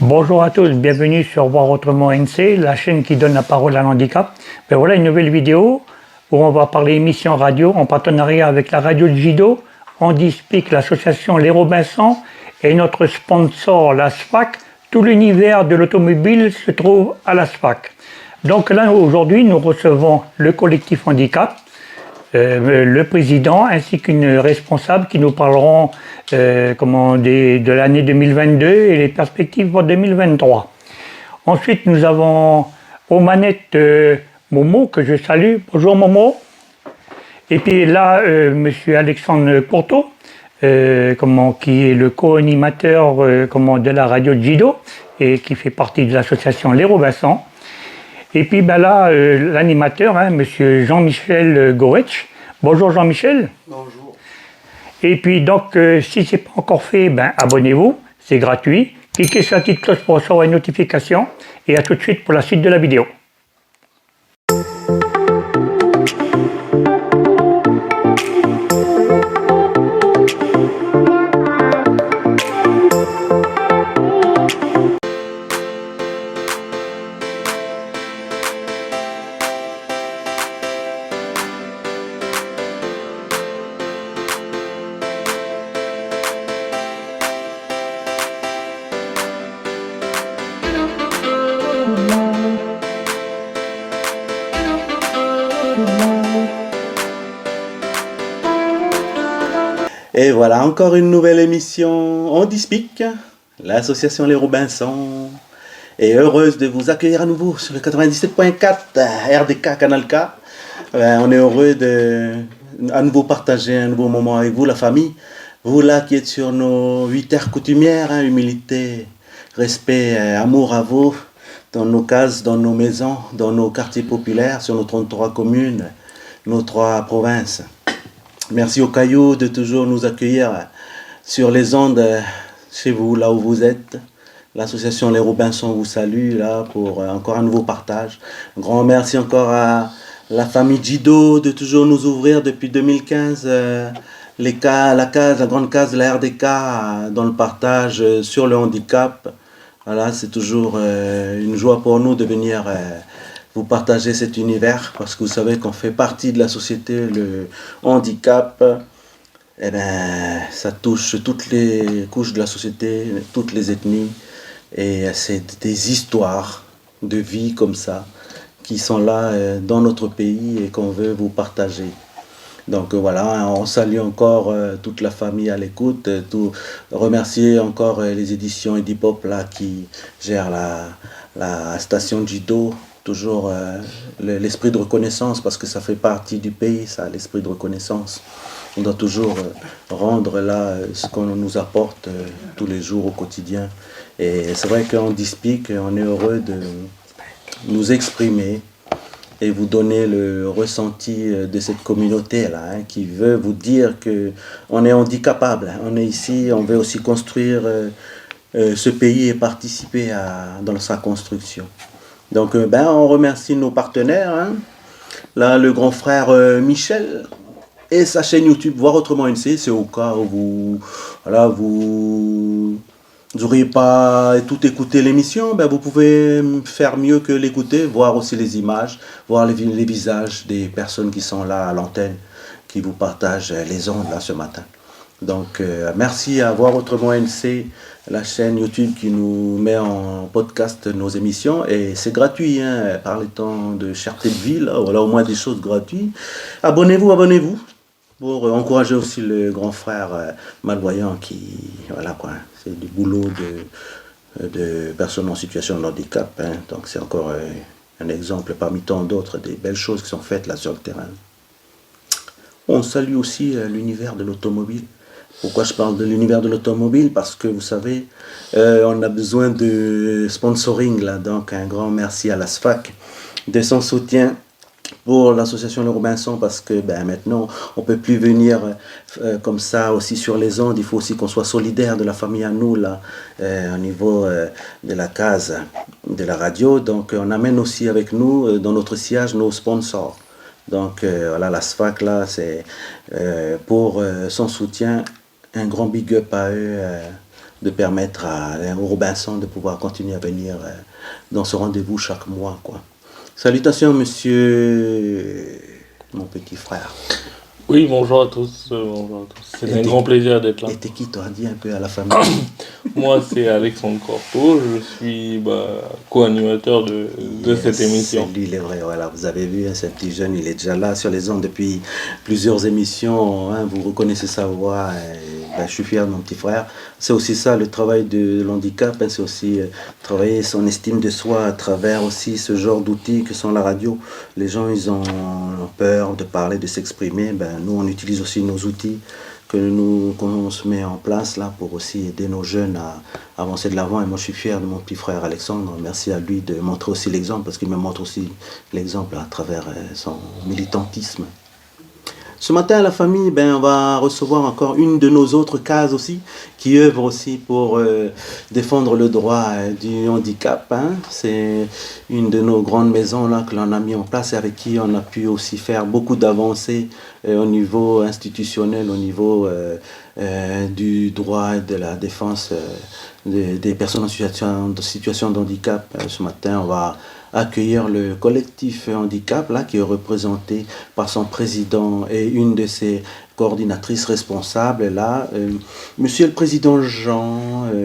Bonjour à tous, bienvenue sur Voir Autrement NC, la chaîne qui donne la parole à l'handicap. Ben voilà une nouvelle vidéo où on va parler émission radio en partenariat avec la radio de Jido, Handispic, l'association Les Robinson et notre sponsor la SFAC. Tout l'univers de l'automobile se trouve à la SFAC. Donc là aujourd'hui nous recevons le collectif handicap, le président ainsi qu'une responsable qui nous parleront de l'année 2022 et les perspectives pour 2023. Ensuite, nous avons aux manettes Momo, que je salue. Bonjour Momo. Et puis là, monsieur Alexandre Courteau, qui est le co-animateur de la radio de Jido et qui fait partie de l'association Les Robinson. Et puis là, l'animateur, monsieur Jean-Michel Goretsch. Bonjour Jean-Michel. Bonjour. Et puis donc, si ce n'est pas encore fait, abonnez-vous, c'est gratuit. Cliquez sur la petite cloche pour recevoir une notification. Et à tout de suite pour la suite de la vidéo. Et voilà, encore une nouvelle émission Handispic, l'association Les Robinson est heureuse de vous accueillir à nouveau sur le 97.4 RDK Canal K. On est heureux de à nouveau partager un nouveau moment avec vous, la famille. Vous là qui êtes sur nos 8 terres coutumières, humilité, respect, amour à vous, dans nos cases, dans nos maisons, dans nos quartiers populaires, sur nos 33 communes, nos 3 provinces. Merci aux Cailloux de toujours nous accueillir sur les ondes chez vous, là où vous êtes. L'association Les Robinson vous salue là pour encore un nouveau partage. Un grand merci encore à la famille Jido de toujours nous ouvrir depuis 2015 la grande case de la RDK dans le partage sur le handicap. Voilà, c'est toujours une joie pour nous de venir vous partager cet univers, parce que vous savez qu'on fait partie de la société, le handicap, ça touche toutes les couches de la société, toutes les ethnies, et c'est des histoires de vie comme ça, qui sont là dans notre pays et qu'on veut vous partager. Donc voilà, on salue encore toute la famille à l'écoute, remercier encore les éditions Edipop là, qui gèrent la station Jido. Toujours l'esprit de reconnaissance, parce que ça fait partie du pays, ça, l'esprit de reconnaissance. On doit toujours rendre là ce qu'on nous apporte tous les jours au quotidien. Et c'est vrai qu'en Handispic, on est heureux de nous exprimer et vous donner le ressenti de cette communauté-là, qui veut vous dire qu'on est handicapable. On est ici, on veut aussi construire ce pays et participer dans sa construction. Donc, on remercie nos partenaires. Là, le grand frère Michel et sa chaîne YouTube Voir Autrement NC. C'est au cas où vous n'auriez pas tout écouté l'émission. Vous pouvez faire mieux que l'écouter, voir aussi les images, voir les visages des personnes qui sont là à l'antenne, qui vous partagent les ondes là ce matin. Donc, merci à Voir Autrement NC, la chaîne YouTube qui nous met en podcast nos émissions, et c'est gratuit, par les temps de cherté de vie, là, voilà au moins des choses gratuites. Abonnez-vous, pour encourager aussi le grand frère malvoyant c'est du boulot de personnes en situation de handicap, donc c'est encore un exemple parmi tant d'autres des belles choses qui sont faites là sur le terrain. On salue aussi l'univers de l'automobile. Pourquoi je parle de l'univers de l'automobile? Parce que vous savez, on a besoin de sponsoring là, donc un grand merci à la SFAC de son soutien pour l'association Les Robinson, parce que maintenant on peut plus venir comme ça aussi sur les ondes. Il faut aussi qu'on soit solidaire de la famille à nous là, au niveau de la case de la radio. Donc on amène aussi avec nous dans notre sillage nos sponsors. Donc voilà, la SFAC là, c'est pour son soutien. Un grand big up à eux de permettre aux Robinson de pouvoir continuer à venir dans ce rendez-vous chaque mois, quoi. Salutations, monsieur mon petit frère. Oui, bonjour à tous. Bonjour à tous. C'est un grand plaisir d'être là. Et t'es qui, toi? Dis un peu à la famille. Moi, c'est Alexandre Cortot. Je suis co-animateur de cette émission. C'est lui, il est vrai. Voilà, vous avez vu, hein, ce petit jeune, il est déjà là sur les ondes depuis plusieurs émissions. Hein, vous reconnaissez sa voix. Je suis fier de mon petit frère. C'est aussi ça, le travail de l'handicap. Hein, c'est aussi travailler son estime de soi à travers aussi ce genre d'outils que sont la radio. Les gens, ils ont peur de parler, de s'exprimer. Nous, on utilise aussi nos outils qu'on se met en place là pour aussi aider nos jeunes à avancer de l'avant. Et moi, je suis fier de mon petit frère Alexandre. Merci à lui de montrer aussi l'exemple, parce qu'il me montre aussi l'exemple à travers son militantisme. Ce matin, à la famille, on va recevoir encore une de nos autres cases aussi, qui œuvre aussi pour défendre le droit du handicap. Hein. C'est une de nos grandes maisons là que l'on a mis en place et avec qui on a pu aussi faire beaucoup d'avancées au niveau institutionnel, au niveau du droit et de la défense des personnes en situation de handicap. Ce matin, on va accueillir le collectif handicap là, qui est représenté par son président et une de ses coordinatrices responsables là. Monsieur le Président Jean,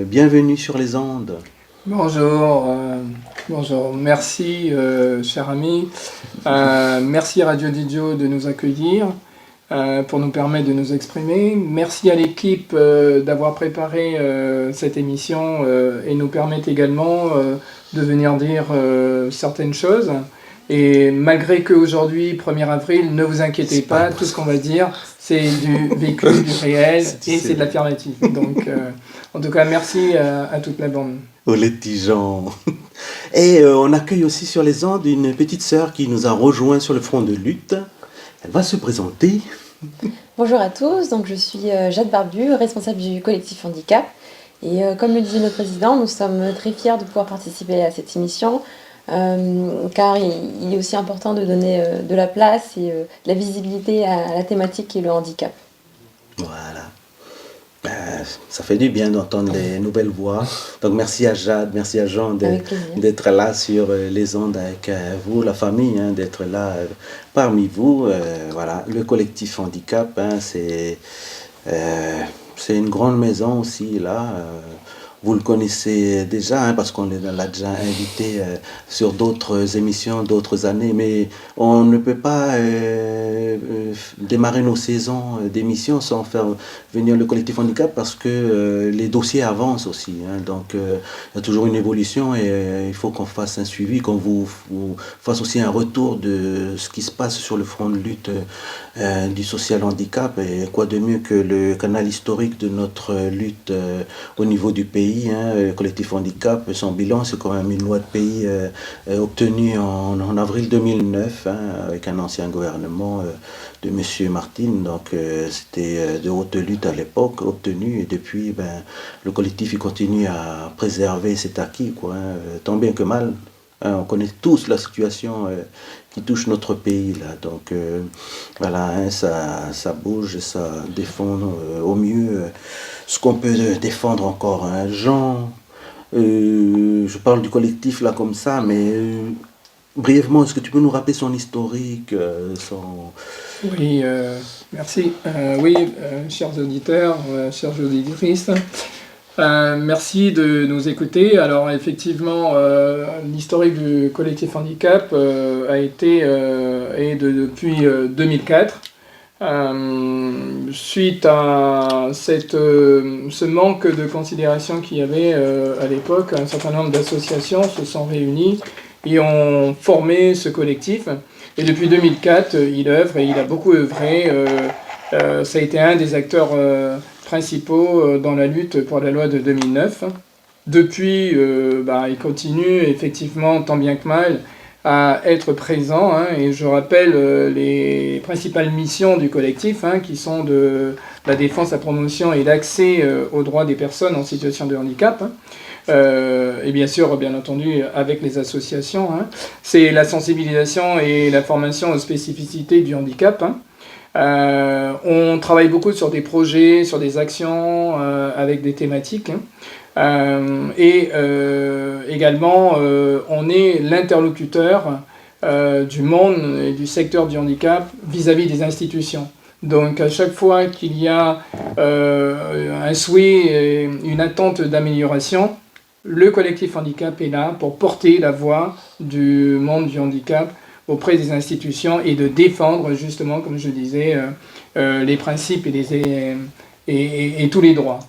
bienvenue sur les ondes. Bonjour, bonjour. Merci cher ami, merci Radio Didio de nous accueillir pour nous permettre de nous exprimer. Merci à l'équipe d'avoir préparé cette émission et nous permettre également de venir dire certaines choses. Et malgré qu'aujourd'hui, 1er avril, ne vous inquiétez pas, tout ce qu'on va dire, c'est du vécu, du réel, et c'est de l'affirmatif. Donc, en tout cas, merci à toute la bande. Oh les petits gens. Et on accueille aussi sur les ondes une petite sœur qui nous a rejoint sur le front de lutte. Elle va se présenter. Bonjour à tous, donc je suis Jade Barbu, responsable du collectif handicap. Et comme le disait notre président, nous sommes très fiers de pouvoir participer à cette émission, car il est aussi important de donner de la place et de la visibilité à la thématique qui est le handicap. Voilà. Ça fait du bien d'entendre les nouvelles voix. Donc merci à Jade, merci à Jean d'être là sur les ondes avec vous, la famille, hein, d'être là parmi vous. Voilà, le collectif handicap, hein, c'est une grande maison aussi là. Vous le connaissez déjà, hein, parce qu'on l'a déjà invité sur d'autres émissions, d'autres années, mais on ne peut pas démarrer nos saisons d'émissions sans faire venir le collectif handicap, parce que les dossiers avancent aussi. Hein, donc il y a toujours une évolution et il faut qu'on fasse un suivi, qu'on vous fasse aussi un retour de ce qui se passe sur le front de lutte du social handicap. Et quoi de mieux que le canal historique de notre lutte au niveau du pays. Le collectif handicap, son bilan, c'est quand même une loi de pays obtenue en avril 2009 hein, avec un ancien gouvernement de M. Martin. Donc c'était de haute lutte à l'époque obtenue, et depuis le collectif il continue à préserver cet acquis, quoi, hein, tant bien que mal. Hein, on connaît tous la situation qui touche notre pays là. Donc voilà, hein, ça bouge, ça défend au mieux ce qu'on peut défendre encore. Hein. Jean, je parle du collectif là comme ça, mais brièvement, est-ce que tu peux nous rappeler son historique Oui, merci. Oui, chers auditeurs, chers auditrices, merci de nous écouter. Alors effectivement, l'historique du collectif handicap a été depuis 2004. Suite à ce manque de considération qu'il y avait à l'époque, un certain nombre d'associations se sont réunies et ont formé ce collectif. Et depuis 2004, il œuvre et il a beaucoup œuvré. Ça a été un des acteurs principaux dans la lutte pour la loi de 2009. Depuis, il continue effectivement tant bien que mal à être présent, hein, et je rappelle les principales missions du collectif, hein, qui sont de la défense, la promotion et l'accès aux droits des personnes en situation de handicap, hein, et bien sûr, bien entendu, avec les associations. Hein. C'est la sensibilisation et la formation aux spécificités du handicap, hein, On travaille beaucoup sur des projets, sur des actions avec des thématiques. Également, on est l'interlocuteur du monde et du secteur du handicap vis-à-vis des institutions. Donc à chaque fois qu'il y a un souhait et une attente d'amélioration, le collectif handicap est là pour porter la voix du monde du handicap auprès des institutions et de défendre justement, comme je disais, les principes et tous les droits.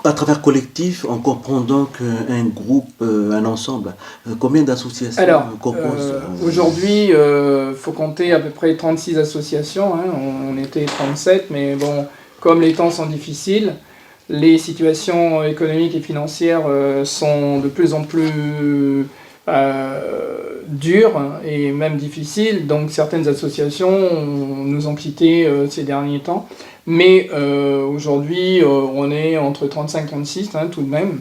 À travers collectif, on comprend donc un groupe, un ensemble. Combien d'associations composent aujourd'hui, il faut compter à peu près 36 associations. Hein. On était 37, mais bon, comme les temps sont difficiles, les situations économiques et financières sont de plus en plus dures et même difficiles. Donc certaines associations nous ont quittés ces derniers temps. Mais aujourd'hui, on est entre 35 et 36 hein, tout de même.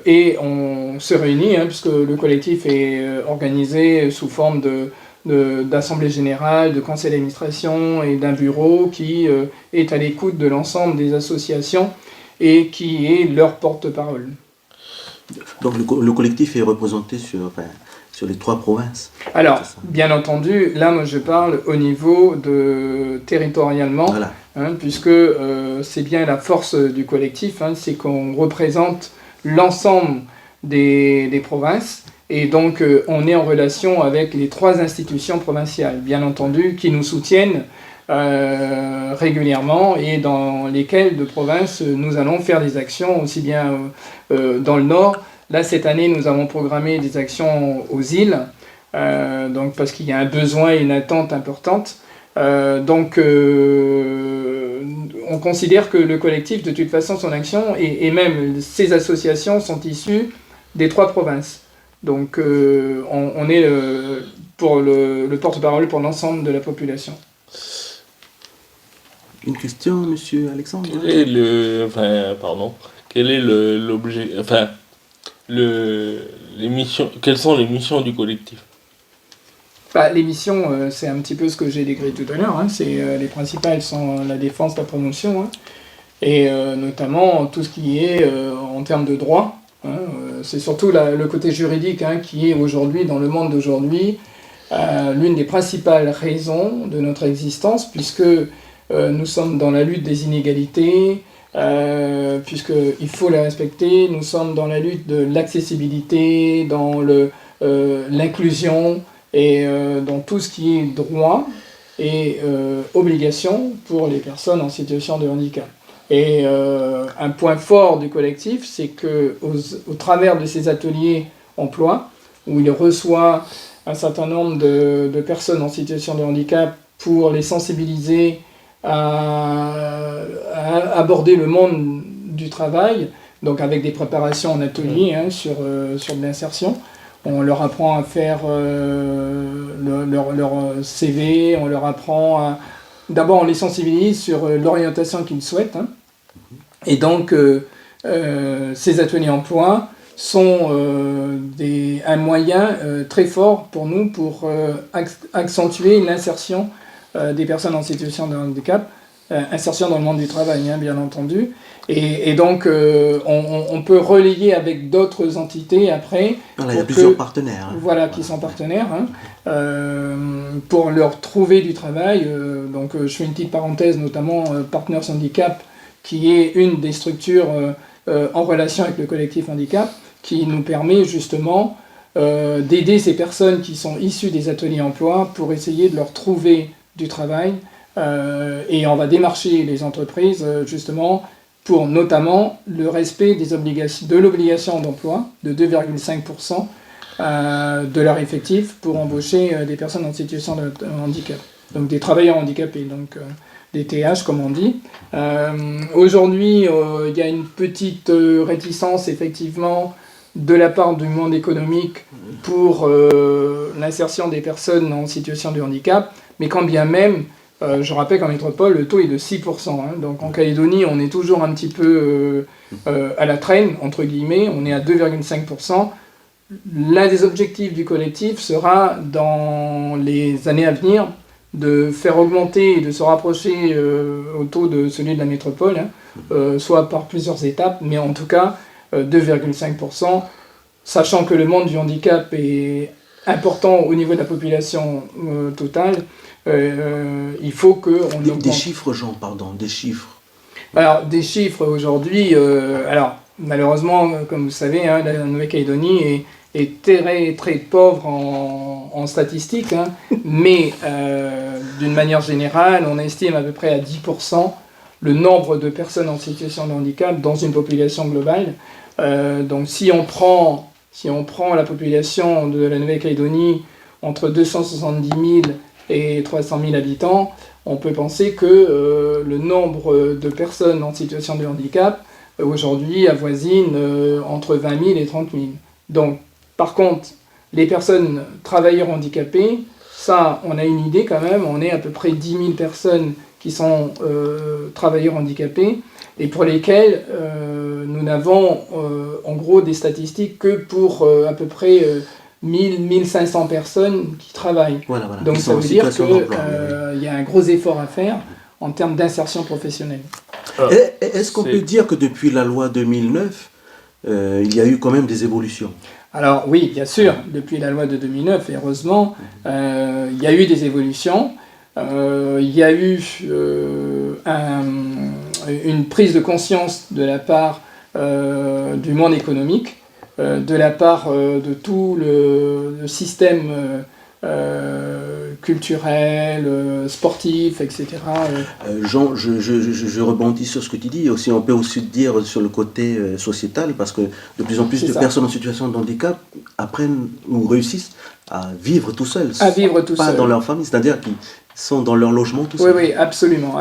Et on se réunit, hein, puisque le collectif est organisé sous forme d'assemblée générale, de conseil d'administration et d'un bureau qui est à l'écoute de l'ensemble des associations et qui est leur porte-parole. Donc le collectif est représenté sur les 3 provinces. Alors, bien entendu, là, moi, je parle au niveau territorialement, voilà. Hein, puisque c'est bien la force du collectif, hein, c'est qu'on représente l'ensemble des provinces, et donc on est en relation avec les 3 institutions provinciales, bien entendu, qui nous soutiennent régulièrement et dans lesquelles de provinces nous allons faire des actions, aussi bien dans le Nord. Là, cette année, nous avons programmé des actions aux îles, donc parce qu'il y a un besoin et une attente importante. On considère que le collectif, de toute façon, son action, et même ces associations sont issues des 3 provinces. Donc, on est le porte-parole pour l'ensemble de la population. Une question, monsieur Alexandre? Quel est l'objet... quelles sont les missions du collectif? Les missions, c'est un petit peu ce que j'ai décrit tout à l'heure. Hein. Les principales sont la défense, la promotion, hein. Et notamment tout ce qui est en termes de droit. Hein. C'est surtout le côté juridique hein, qui est aujourd'hui, dans le monde d'aujourd'hui, l'une des principales raisons de notre existence, puisque nous sommes dans la lutte des inégalités, puisqu'il faut les respecter. Nous sommes dans la lutte de l'accessibilité, dans l'inclusion et dans tout ce qui est droit et obligation pour les personnes en situation de handicap. Et un point fort du collectif, c'est qu'au travers de ces ateliers emploi, où il reçoit un certain nombre de personnes en situation de handicap pour les sensibiliser à aborder le monde du travail, donc avec des préparations en atelier hein, sur de l'insertion. On leur apprend à faire leur CV, on leur apprend à... D'abord, on les sensibilise sur l'orientation qu'ils souhaitent. Hein. Et donc, ces ateliers emploi sont un moyen très fort pour nous pour accentuer l'insertion des personnes en situation de handicap, insertion dans le monde du travail, hein, bien entendu. Et donc, on peut relayer avec d'autres entités après. Voilà, il y a plusieurs partenaires. Hein. Voilà, qui sont partenaires, hein, pour leur trouver du travail. Donc, je fais une petite parenthèse, notamment Partners Handicap, qui est une des structures en relation avec le collectif handicap, qui nous permet justement d'aider ces personnes qui sont issues des ateliers emploi pour essayer de leur trouver du travail. Et on va démarcher les entreprises justement pour notamment le respect de l'obligation d'emploi de 2,5% de leur effectif pour embaucher des personnes en situation de handicap, donc des travailleurs handicapés, donc des TH comme on dit. Aujourd'hui, il y a une petite réticence effectivement de la part du monde économique pour l'insertion des personnes en situation de handicap, mais quand bien même, je rappelle qu'en métropole, le taux est de 6%. Hein, donc en Calédonie, on est toujours un petit peu à la traîne, entre guillemets, on est à 2,5%. l'un des objectifs du collectif sera, dans les années à venir, de faire augmenter et de se rapprocher au taux de celui de la métropole, soit par plusieurs étapes, mais en tout cas 2,5%, sachant que le monde du handicap est important au niveau de la population totale, il faut qu'on augmente. Des chiffres, Jean, pardon, des chiffres. Alors, des chiffres aujourd'hui, malheureusement, comme vous savez, la Nouvelle-Calédonie est très, très pauvre en statistiques, mais d'une manière générale, on estime à peu près à 10% le nombre de personnes en situation de handicap dans une population globale. Donc si on prend la population de la Nouvelle-Calédonie entre 270 000 et 300 000 habitants, on peut penser que le nombre de personnes en situation de handicap aujourd'hui avoisine entre 20 000 et 30 000. Donc, par contre, les personnes travailleurs handicapés, ça, on a une idée quand même, on est à peu près 10 000 personnes qui sont travailleurs handicapés et pour lesquels nous n'avons en gros des statistiques que pour à peu près 1500 personnes qui travaillent. Voilà. Donc ça veut dire qu'il y a un gros effort à faire en termes d'insertion professionnelle. Est-ce qu'on peut dire que depuis la loi 2009, il y a eu quand même des évolutions? Alors oui, bien sûr, depuis la loi de 2009, heureusement, il y a eu des évolutions. Il y a eu une prise de conscience de la part du monde économique, de la part de tout le système culturel, sportif, etc. Jean, je rebondis sur ce que tu dis. Aussi, on peut aussi dire sur le côté sociétal, parce que de plus en plus de personnes en situation de handicap apprennent ou réussissent à vivre tout seuls. Pas dans leur famille, c'est-à-dire qu'ils sont dans leur logement tout seuls. Oui, absolument.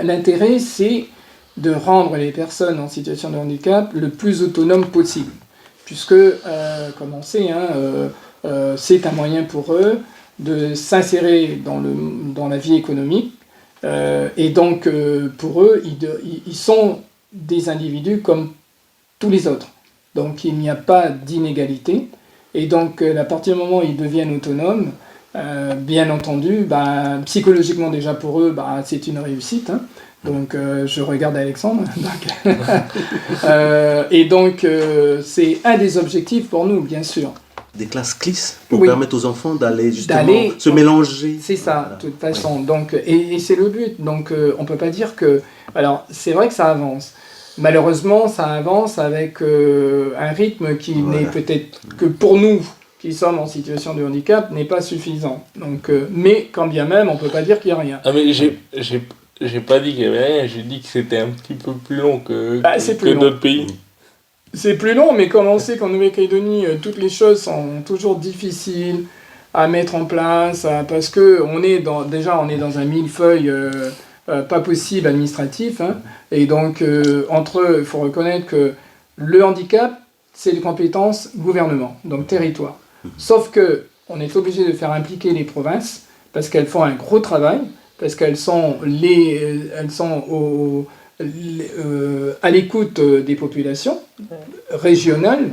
L'intérêt, c'est de rendre les personnes en situation de handicap le plus autonomes possible. Puisque, comme on sait, c'est un moyen pour eux de s'insérer dans la vie économique. Et donc, pour eux, ils sont des individus comme tous les autres. Donc, il n'y a pas d'inégalité. Et donc, à partir du moment où ils deviennent autonomes, bien entendu, psychologiquement déjà pour eux, c'est une réussite. Donc, je regarde Alexandre. Et donc, c'est un des objectifs pour nous, bien sûr. Des classes CLIS pour permettre aux enfants d'aller justement se mélanger. C'est ça, de toute façon. Donc, et c'est le but. Donc, on ne peut pas dire que... Alors, c'est vrai que ça avance. Malheureusement, ça avance avec un rythme qui n'est peut-être que pour nous, qui sommes en situation de handicap, n'est pas suffisant. Donc, mais quand bien même, on ne peut pas dire qu'il n'y a rien. Ah mais j'ai pas dit qu'il n'y avait rien, j'ai dit que c'était un petit peu plus long que d'autres pays. C'est plus long, mais comme on sait qu'en Nouvelle-Calédonie, toutes les choses sont toujours difficiles à mettre en place, parce qu'on est dans un millefeuille pas possible administratif, et donc il faut reconnaître que le handicap, c'est une compétence gouvernement, donc territoire. Sauf que on est obligé de faire impliquer les provinces, parce qu'elles font un gros travail, parce qu'elles sont à l'écoute des populations régionales,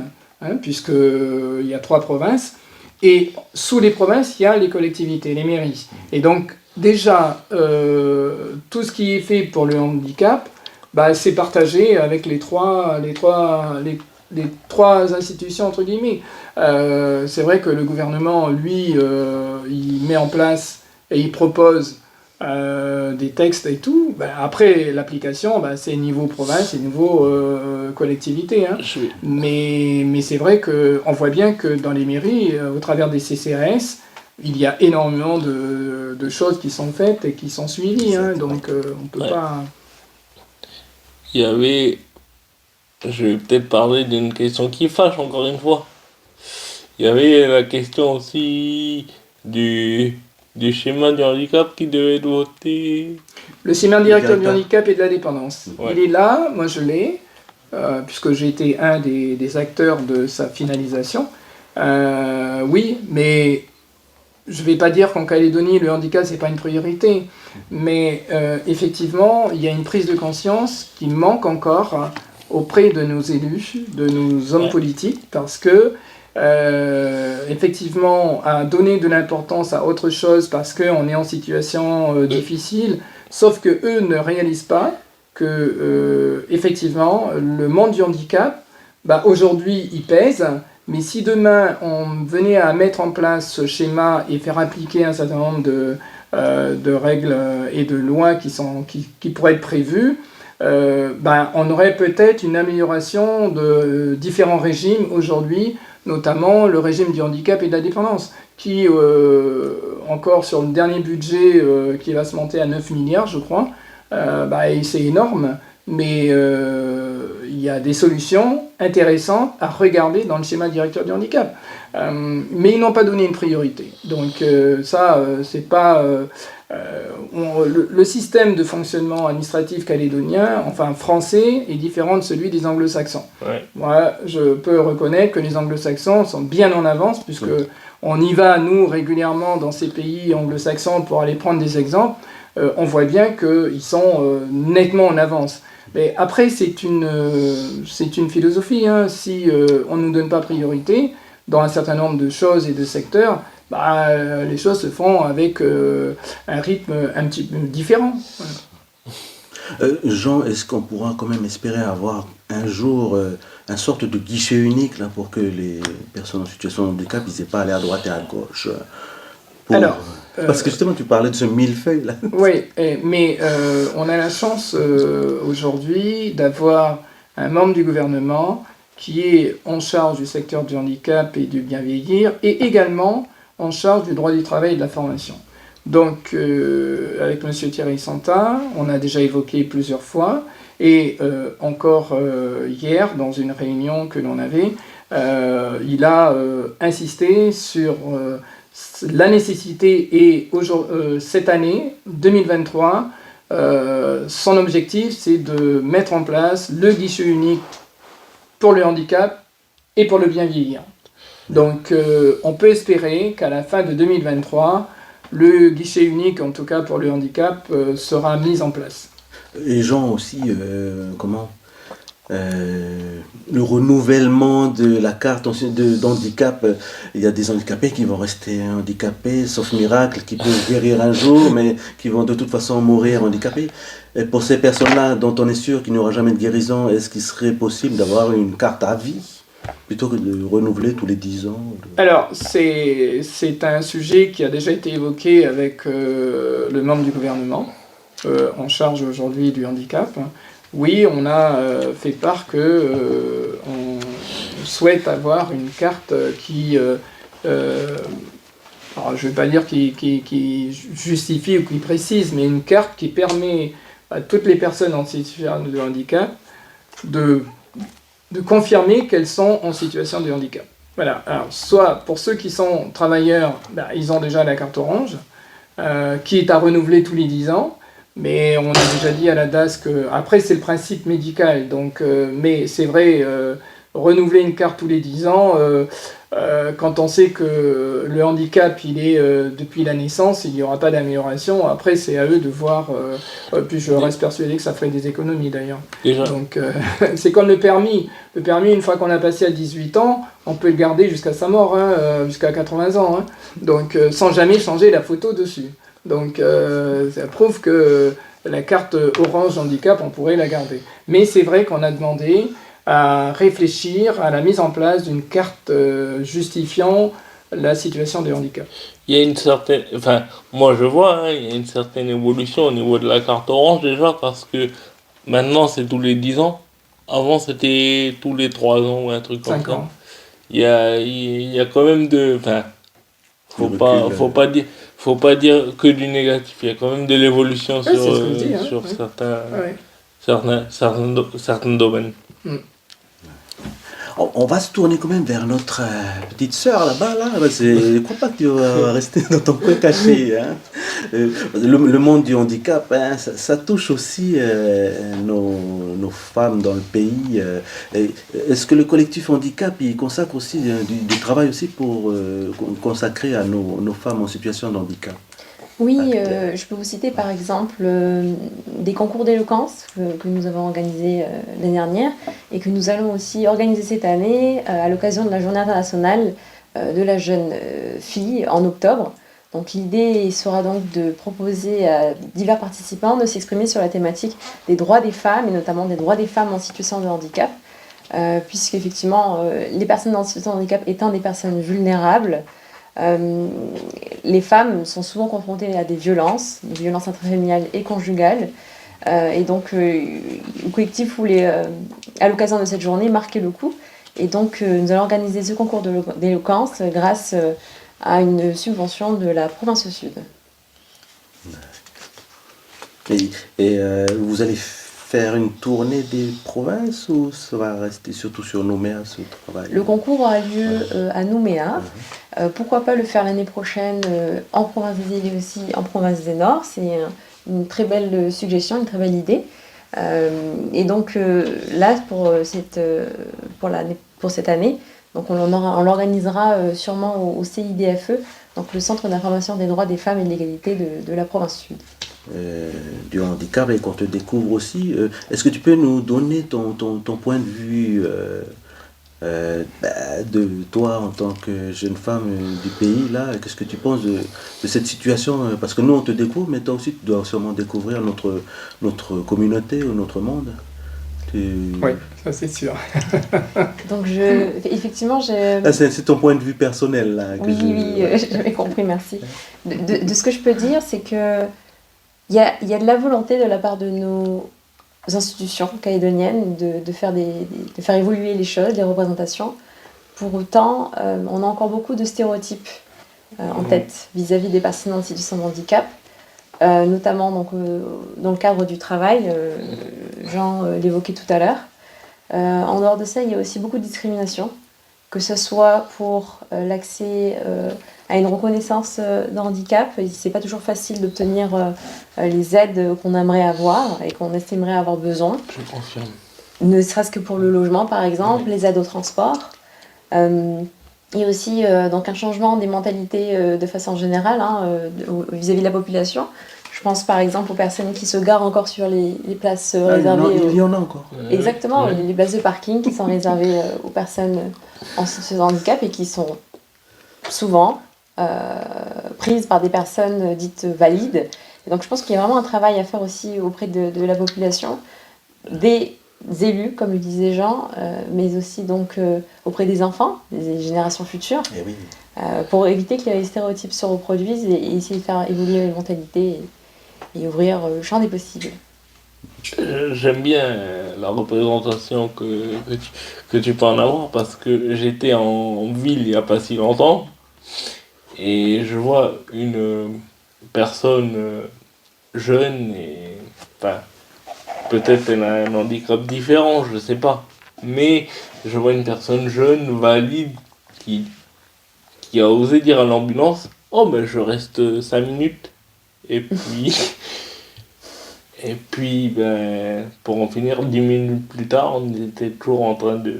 puisqu'il y a 3 provinces, et sous les provinces, il y a les collectivités, les mairies. Et donc, déjà, tout ce qui est fait pour le handicap, c'est partagé avec les trois institutions, entre guillemets. C'est vrai que le gouvernement, lui, il met en place et il propose des textes et tout. Après, l'application, c'est niveau province et niveau collectivité. Mais c'est vrai qu'on voit bien que dans les mairies, au travers des CCAS, il y a énormément de choses qui sont faites et qui sont suivies. Donc, on peut pas... Il y avait... Je vais peut-être parler d'une question qui fâche, encore une fois. Il y avait la question aussi du schéma du handicap qui devait être voté. Le schéma directeur du handicap et de la dépendance. Ouais. Il est là, moi je l'ai, puisque j'ai été un des acteurs de sa finalisation. Oui, mais je ne vais pas dire qu'en Calédonie, le handicap, ce n'est pas une priorité. Mais effectivement, il y a une prise de conscience qui manque encore auprès de nos élus, de nos hommes politiques, parce que effectivement à donner de l'importance à autre chose parce qu'on est en situation difficile, sauf que eux ne réalisent pas que effectivement le monde du handicap, bah, aujourd'hui il pèse, mais si demain on venait à mettre en place ce schéma et faire appliquer un certain nombre de règles et de lois qui pourraient être prévues, on aurait peut-être une amélioration de différents régimes aujourd'hui, notamment le régime du handicap et de la dépendance, qui, encore sur le dernier budget qui va se monter à 9 milliards, je crois, c'est énorme, mais il y a des solutions intéressantes à regarder dans le schéma directeur du handicap. Mais ils n'ont pas donné une priorité. Donc c'est pas... le système de fonctionnement administratif calédonien, enfin français, est différent de celui des anglo-saxons. Ouais. Moi, je peux reconnaître que les anglo-saxons sont bien en avance, puisque on y va, nous, régulièrement dans ces pays anglo-saxons pour aller prendre des exemples. On voit bien qu'ils sont nettement en avance. Mais après, c'est une philosophie. Hein. Si on ne nous donne pas priorité dans un certain nombre de choses et de secteurs, les choses se font avec un rythme un petit peu différent. Voilà. Jean, est-ce qu'on pourra quand même espérer avoir un jour une sorte de guichet unique là, pour que les personnes en situation de handicap n'aient pas à aller à droite et à gauche Alors, parce que justement, tu parlais de ce millefeuille là. Oui, mais on a la chance aujourd'hui d'avoir un membre du gouvernement qui est en charge du secteur du handicap et du bien vieillir, et également en charge du droit du travail et de la formation. Donc, avec M. Thierry Santa, on a déjà évoqué plusieurs fois, et encore hier, dans une réunion que l'on avait, il a insisté sur la nécessité, et cette année, 2023, son objectif, c'est de mettre en place le guichet unique pour le handicap et pour le bien vieillir. Donc, on peut espérer qu'à la fin de 2023, le guichet unique, en tout cas pour le handicap, sera mis en place. Et Jean aussi, le renouvellement de la carte d'handicap, il y a des handicapés qui vont rester handicapés, sauf miracle, qui peuvent guérir un jour, mais qui vont de toute façon mourir handicapés. Et pour ces personnes-là, dont on est sûr qu'il n'y aura jamais de guérison, est-ce qu'il serait possible d'avoir une carte à vie plutôt que de renouveler tous les 10 ans? Alors, c'est un sujet qui a déjà été évoqué avec le membre du gouvernement en charge aujourd'hui du handicap. Oui, on a fait part que on souhaite avoir une carte qui, alors je ne vais pas dire qui justifie ou qui précise, mais une carte qui permet à toutes les personnes en situation de handicap de confirmer qu'elles sont en situation de handicap. Voilà. Alors, soit pour ceux qui sont travailleurs, ils ont déjà la carte orange, qui est à renouveler tous les 10 ans. Mais on a déjà dit à la DAS que, après c'est le principe médical, donc, mais c'est vrai, renouveler une carte tous les 10 ans, quand on sait que le handicap il est depuis la naissance, il n'y aura pas d'amélioration, après c'est à eux de voir, puis je reste persuadé que ça ferait des économies d'ailleurs. Déjà. Donc c'est comme le permis, une fois qu'on a passé à 18 ans, on peut le garder jusqu'à sa mort, hein, jusqu'à 80 ans, hein, donc sans jamais changer la photo dessus. Donc ça prouve que la carte orange handicap, on pourrait la garder. Mais c'est vrai qu'on a demandé à réfléchir à la mise en place d'une carte justifiant la situation de handicap. Il y a une certaine... Enfin, moi je vois, hein, il y a une certaine évolution au niveau de la carte orange déjà, parce que maintenant c'est tous les 10 ans. Avant c'était tous les 3 ans ou un truc comme 5 ça. ans. Il y a quand même de... Enfin, faut pas dire que du négatif, il y a quand même de l'évolution Ouais, c'est ce que je dis, hein, sur ouais. certains domaines. On va se tourner quand même vers notre petite sœur là-bas, là. Je ne crois pas que tu vas rester dans ton coin caché. Hein. Le monde du handicap, hein, ça touche aussi nos femmes dans le pays. Est-ce que le collectif handicap, il consacre aussi du travail aussi pour consacrer à nos femmes en situation de handicap? Oui, acteurs. je peux vous citer par exemple des concours d'éloquence que nous avons organisés l'année dernière et que nous allons aussi organiser cette année à l'occasion de la Journée internationale de la jeune fille en octobre. Donc l'idée sera donc de proposer à divers participants de s'exprimer sur la thématique des droits des femmes et notamment des droits des femmes en situation de handicap, puisque effectivement les personnes en situation de handicap étant des personnes vulnérables, les femmes sont souvent confrontées à des violences intrafamiliales et conjugales. Et donc, le collectif voulait, à l'occasion de cette journée, marquer le coup. Et donc, nous allons organiser ce concours d'éloquence grâce à une subvention de la province Sud. Vous allez faire une tournée des provinces ou ça va rester surtout sur Nouméa ce travail? Le concours aura lieu à Nouméa. Pourquoi pas le faire l'année prochaine en province des Îles et aussi en province des Nord. C'est une très belle suggestion, une très belle idée. Et donc là, pour cette année, donc on l'organisera sûrement au CIDFE, donc le Centre d'information des droits des femmes et de l'égalité de la province Sud. Du handicap et qu'on te découvre aussi. Est-ce que tu peux nous donner ton point de vue de toi en tant que jeune femme du pays là? Qu'est-ce que tu penses de cette situation? Parce que nous on te découvre, mais toi aussi tu dois sûrement découvrir notre communauté ou notre monde. Oui, ça c'est sûr. Donc effectivement, c'est ton point de vue personnel là. Oui, j'avais compris, merci. De ce que je peux dire, c'est que il y a de la volonté de la part de nos institutions calédoniennes de faire évoluer les choses, les représentations. Pour autant, on a encore beaucoup de stéréotypes en tête vis-à-vis des personnes en situation de handicap, notamment donc, dans le cadre du travail, Jean l'évoquait tout à l'heure. En dehors de ça, il y a aussi beaucoup de discrimination, que ce soit pour l'accès à une reconnaissance de handicap. C'est pas toujours facile d'obtenir les aides qu'on aimerait avoir et qu'on estimerait avoir besoin. Je confirme. Ne serait-ce que pour le logement, par exemple, les aides au transport. Il y a aussi donc un changement des mentalités de façon générale vis-à-vis de la population. Je pense par exemple aux personnes qui se garent encore sur les places réservées. Il y en a encore. Exactement, les places de parking qui sont réservées aux personnes en situation de handicap et qui sont souvent prises par des personnes dites valides. Et donc je pense qu'il y a vraiment un travail à faire aussi auprès de la population, des élus, comme le disait Jean, mais aussi donc auprès des enfants, des générations futures, Oui. pour éviter que les stéréotypes se reproduisent et essayer de faire évoluer les mentalités et ouvrir le champ des possibles. J'aime bien la représentation que tu peux en avoir parce que j'étais en ville il n'y a pas si longtemps et je vois une personne jeune et enfin peut-être elle a un handicap différent, je sais pas, mais je vois une personne jeune, valide qui a osé dire à l'ambulance « Oh ben je reste 5 minutes » et puis ben, pour en finir 10 minutes plus tard, on était toujours en train de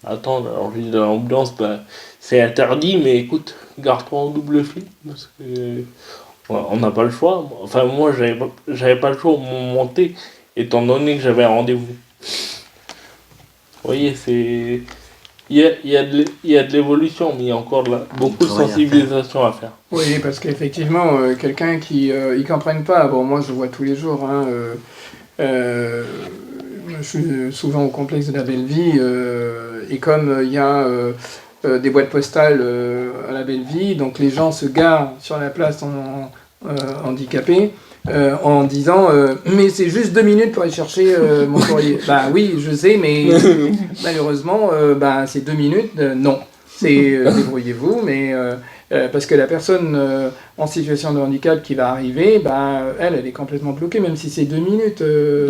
attendre. Alors je dis à l'ambulance, ben, c'est interdit, mais écoute, garde-toi en double fil, parce que on n'a pas le choix. Enfin moi j'avais pas le choix au moment T, étant donné que j'avais un rendez-vous. Vous voyez, c'est... Il y a de l'évolution, mais il y a encore beaucoup de sensibilisation à faire. Oui, parce qu'effectivement, quelqu'un qui ne comprenne pas, bon, moi je vois tous les jours, je suis souvent au complexe de la Belle-Vie, et comme il y a des boîtes postales à la Belle-Vie, donc les gens se garent sur la place handicapés, en disant mais c'est juste 2 minutes pour aller chercher mon courrier. Bah oui, je sais, mais malheureusement, c'est 2 minutes, non. C'est débrouillez-vous, mais parce que la personne en situation de handicap qui va arriver, elle est complètement bloquée, même si c'est 2 minutes,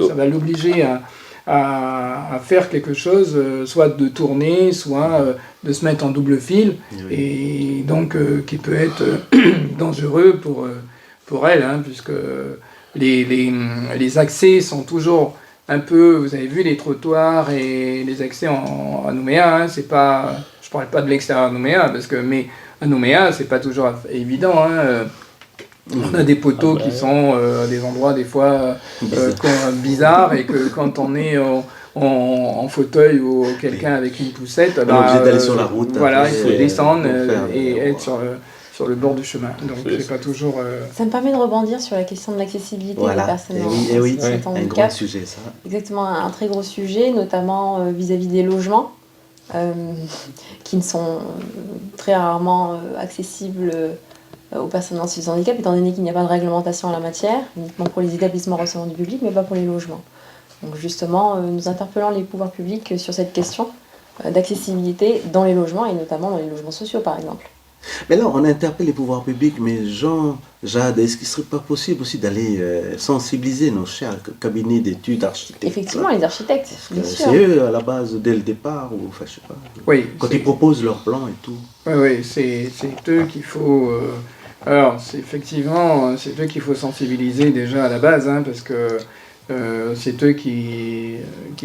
ça va l'obliger à faire quelque chose, soit de tourner, soit de se mettre en double fil, et donc qui peut être dangereux pour elle, puisque les accès sont toujours un peu, vous avez vu les trottoirs et les accès à Nouméa, c'est pas, je parle pas de l'extérieur de Nouméa, mais à Nouméa c'est pas toujours évident, On a des poteaux qui sont à des endroits des fois bizarres et que quand on est en fauteuil ou quelqu'un avec une poussette, On est obligé d'aller sur la route. Voilà, après, il faut descendre faire, et être sur le bord du chemin. Donc c'est pas toujours... Ça me permet de rebondir sur la question de l'accessibilité Voilà, des personnes et en oui, et oui, situation de un handicap. grand sujet ça. Exactement, un très gros sujet, notamment vis-à-vis des logements, qui ne sont très rarement accessibles aux personnes en situation de handicap, étant donné qu'il n'y a pas de réglementation en la matière, uniquement pour les établissements recevant du public, mais pas pour les logements. Donc justement, nous interpellons les pouvoirs publics sur cette question d'accessibilité dans les logements, et notamment dans les logements sociaux, par exemple. Mais là, on interpelle les pouvoirs publics, mais Jean, Jade, est-ce qu'il ne serait pas possible aussi d'aller sensibiliser nos chers cabinets d'études architectes? Effectivement, les architectes, bien sûr. C'est eux à la base dès le départ, ou enfin je sais pas. Oui, Quand ils proposent leurs plans et tout. Oui, c'est eux qu'il faut... alors, effectivement, c'est eux qu'il faut sensibiliser déjà à la base, hein, parce que c'est eux qui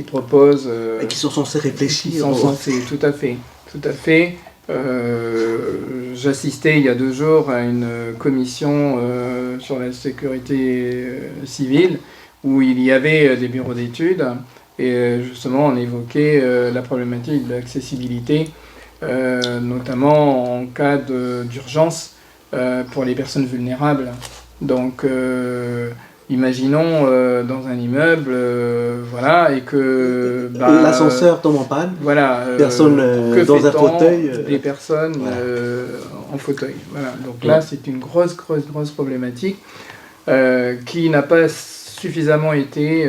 proposent... Et qui sont censés réfléchir. Qui sont censés, tout à fait. J'assistais il y a 2 jours à une commission sur la sécurité civile où il y avait des bureaux d'études et justement on évoquait la problématique de l'accessibilité, notamment en cas d'urgence pour les personnes vulnérables. Donc imaginons dans un immeuble, voilà, et que l'ascenseur tombe en panne. Voilà. Personne dans un fauteuil. Des personnes voilà. en fauteuil. Voilà. Donc là, c'est une grosse problématique qui n'a pas suffisamment été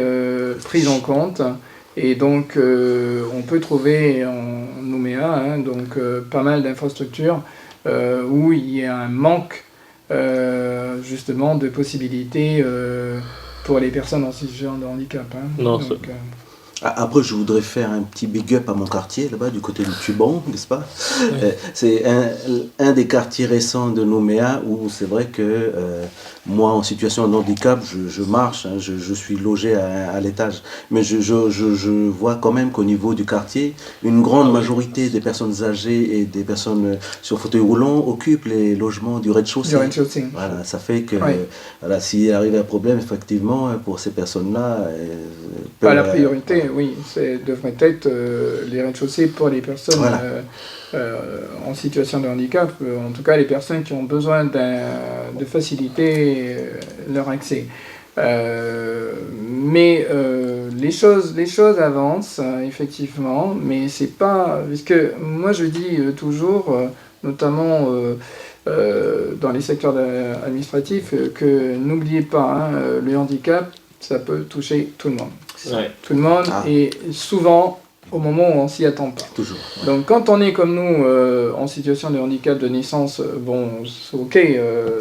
prise en compte. Et donc, on peut trouver en Nouméa, hein, donc pas mal d'infrastructures où il y a un manque justement de possibilités pour les personnes en situation de handicap. Hein. Non, donc, après, je voudrais faire un petit big up à mon quartier, là-bas, du côté du Tuban, n'est-ce pas? Oui. C'est un des quartiers récents de Nouméa où c'est vrai que moi, en situation de handicap, je marche, hein, je suis logé à l'étage. Mais je vois quand même qu'au niveau du quartier, une grande majorité des personnes âgées et des personnes sur fauteuil roulant occupent les logements du rez-de-chaussée. Voilà, ça fait que voilà, s'il arrive un problème, effectivement, pour ces personnes-là... Pas la priorité. Oui, devrait être les rez-de-chaussée pour les personnes voilà. En situation de handicap, en tout cas les personnes qui ont besoin de faciliter leur accès. Mais les choses avancent, effectivement, mais c'est pas... Parce que moi je dis toujours, notamment dans les secteurs administratifs, que n'oubliez pas, hein, le handicap, ça peut toucher tout le monde. Ouais. Tout le monde, et souvent au moment où on s'y attend pas. Toujours. Ouais. Donc quand on est comme nous en situation de handicap de naissance, bon, c'est ok,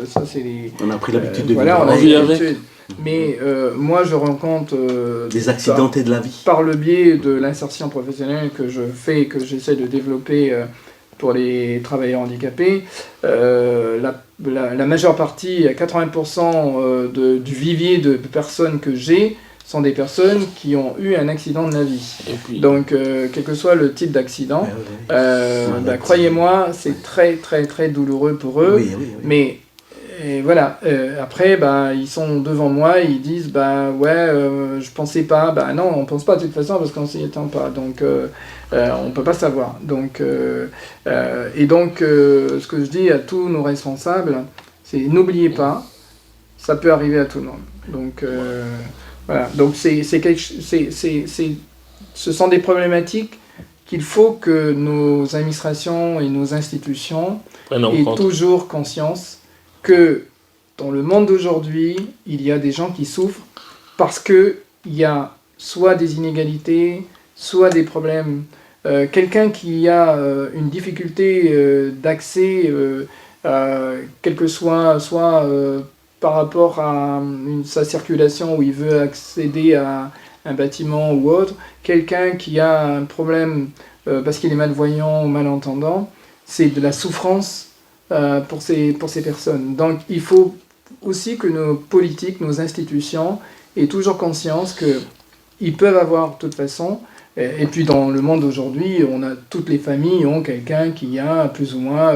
ça c'est les... On a pris l'habitude de vivre. Voilà, on a l'habitude. Mais moi je rencontre... des accidentés de la vie. Par le biais de l'insertion professionnelle que je fais, que j'essaie de développer pour les travailleurs handicapés, la majeure partie, 80% du vivier de personnes que j'ai, sont des personnes qui ont eu un accident de la vie. Puis, donc, quel que soit le type d'accident, croyez-moi, c'est très douloureux pour eux. Oui. Mais voilà, après, ils sont devant moi et ils disent, je pensais pas. Non, on pense pas de toute façon parce qu'on s'y attend pas. Donc, on peut pas savoir. Donc, ce que je dis à tous nos responsables, c'est n'oubliez pas, ça peut arriver à tout le monde. Donc, voilà, donc ce sont des problématiques qu'il faut que nos administrations et nos institutions aient toujours conscience que dans le monde d'aujourd'hui, il y a des gens qui souffrent parce qu'il y a soit des inégalités, soit des problèmes. Quelqu'un qui a une difficulté d'accès, quel que soit par rapport à sa circulation où il veut accéder à un bâtiment ou autre, quelqu'un qui a un problème parce qu'il est malvoyant ou malentendant, c'est de la souffrance pour ces personnes. Donc il faut aussi que nos politiques, nos institutions aient toujours conscience qu'ils peuvent avoir de toute façon Et puis dans le monde d'aujourd'hui, toutes les familles ont quelqu'un qui a plus ou moins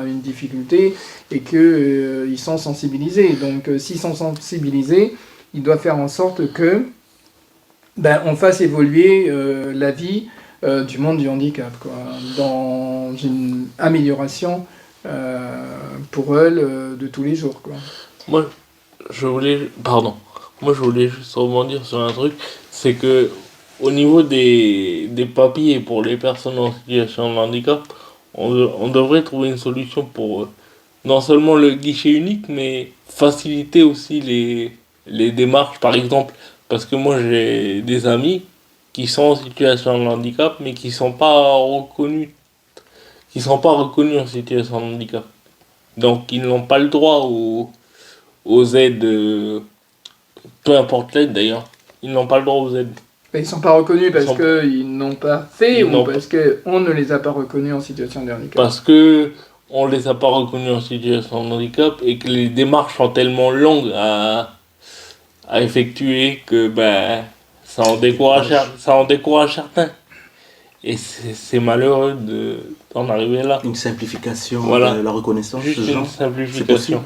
une difficulté et qu'ils sont sensibilisés. Donc s'ils sont sensibilisés, ils doivent faire en sorte que on fasse évoluer la vie du monde du handicap, quoi, dans une amélioration pour eux de tous les jours, quoi. Moi, je voulais juste rebondir sur un truc, c'est que au niveau des papiers pour les personnes en situation de handicap, on devrait trouver une solution pour non seulement le guichet unique, mais faciliter aussi les démarches, par exemple. Parce que moi, j'ai des amis qui sont en situation de handicap, mais qui sont pas reconnus en situation de handicap. Donc, ils n'ont pas le droit aux aides, peu importe l'aide d'ailleurs. Ils n'ont pas le droit aux aides. Ils ne sont pas reconnus parce sont- qu'ils n'ont pas fait Ils ou n'ont parce qu'on ne les a pas reconnus en situation de handicap. Parce que on les a pas reconnus en situation de handicap et que les démarches sont tellement longues à effectuer que ça en décourage certains. Et c'est malheureux d'en arriver là. Une simplification Voilà. de la reconnaissance, Juste ce une genre. C'est possible. simplification.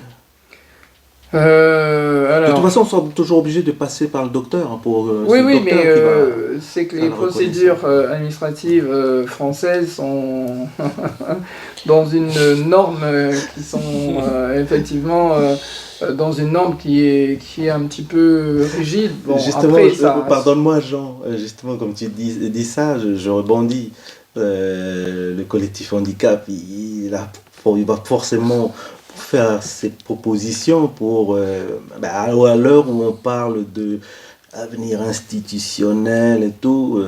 De toute Alors, façon, on sera toujours obligé de passer par le docteur pour. oui, c'est le oui, docteur mais qui va c'est que faire les la procédures administratives françaises sont dans une norme qui sont effectivement dans une norme qui est un petit peu rigide. Bon, Justement, après, ça, pardonne-moi Jean, justement comme tu dis ça, je rebondis. Le collectif handicap, il va forcément faire ses propositions pour, à l'heure où on parle de avenir institutionnel et tout,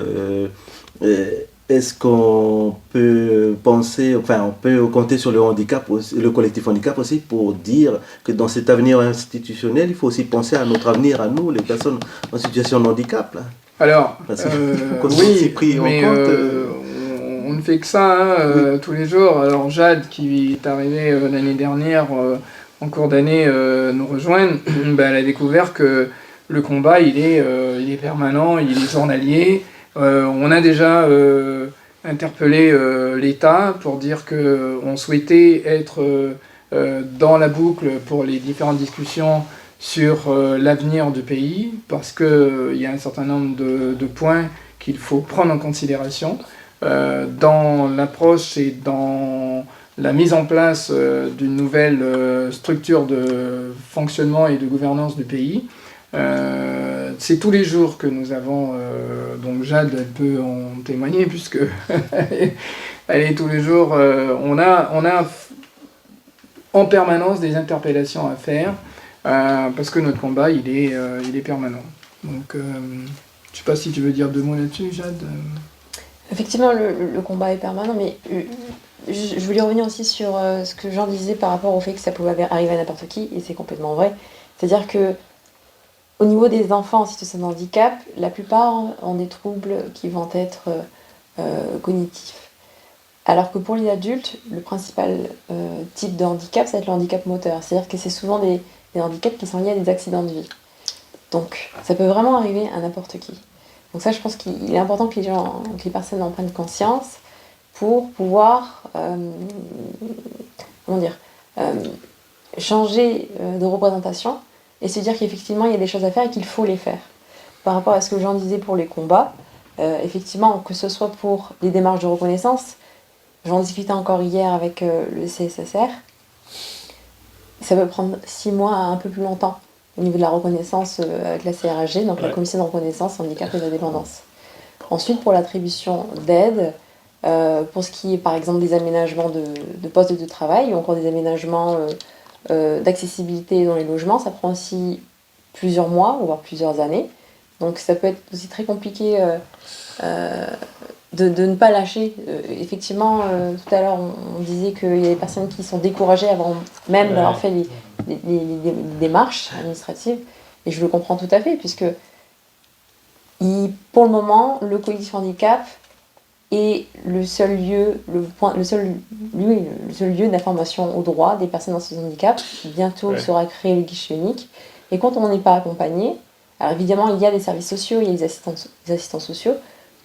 est-ce qu'on peut penser, enfin on peut compter sur le handicap, le collectif handicap aussi pour dire que dans cet avenir institutionnel, il faut aussi penser à notre avenir à nous, les personnes en situation de handicap là. alors, Parce que comme c'est oui, pris en mais compte, on ne fait que ça tous les jours. Alors Jade, qui est arrivée l'année dernière, en cours d'année, nous rejoindre, elle a découvert que le combat, il est permanent, il est journalier. On a déjà interpellé l'État pour dire qu'on souhaitait être dans la boucle pour les différentes discussions sur l'avenir du pays, parce qu'il y a un certain nombre de points qu'il faut prendre en considération dans l'approche et dans la mise en place d'une nouvelle structure de fonctionnement et de gouvernance du pays. C'est tous les jours que nous avons, donc Jade elle peut en témoigner puisque elle est tous les jours, on a en permanence des interpellations à faire parce que notre combat il est permanent. Donc je ne sais pas si tu veux dire 2 mots là-dessus, Jade. Effectivement, le combat est permanent, mais je voulais revenir aussi sur ce que Jean disait par rapport au fait que ça pouvait arriver à n'importe qui, et c'est complètement vrai. C'est-à-dire que au niveau des enfants en situation de handicap, la plupart ont des troubles qui vont être cognitifs. Alors que pour les adultes, le principal type de handicap, ça va être le handicap moteur. C'est-à-dire que c'est souvent des handicaps qui sont liés à des accidents de vie. Donc ça peut vraiment arriver à n'importe qui. Donc ça, je pense qu'il est important que les personnes en prennent conscience pour pouvoir changer de représentation et se dire qu'effectivement, il y a des choses à faire et qu'il faut les faire. Par rapport à ce que Jean disait pour les combats, effectivement, que ce soit pour les démarches de reconnaissance, j'en discutais encore hier avec le CSSR, ça peut prendre 6 mois à un peu plus longtemps au niveau de la reconnaissance avec la CRHG, donc la Commission de reconnaissance, handicap et de dépendance. Ensuite, pour l'attribution d'aide, pour ce qui est par exemple des aménagements de postes de travail ou encore des aménagements d'accessibilité dans les logements, ça prend aussi plusieurs mois, voire plusieurs années. Donc ça peut être aussi très compliqué de ne pas lâcher. Effectivement, tout à l'heure, on disait qu'il y a des personnes qui sont découragées avant même d'avoir fait les démarches administratives. Et je le comprends tout à fait, puisque pour le moment, le collectif handicap est le seul lieu d'information aux droits des personnes en situation de handicap. Bientôt sera créé le guichet unique. Et quand on n'en est pas accompagné, alors évidemment, il y a des services sociaux, il y a des assistants sociaux,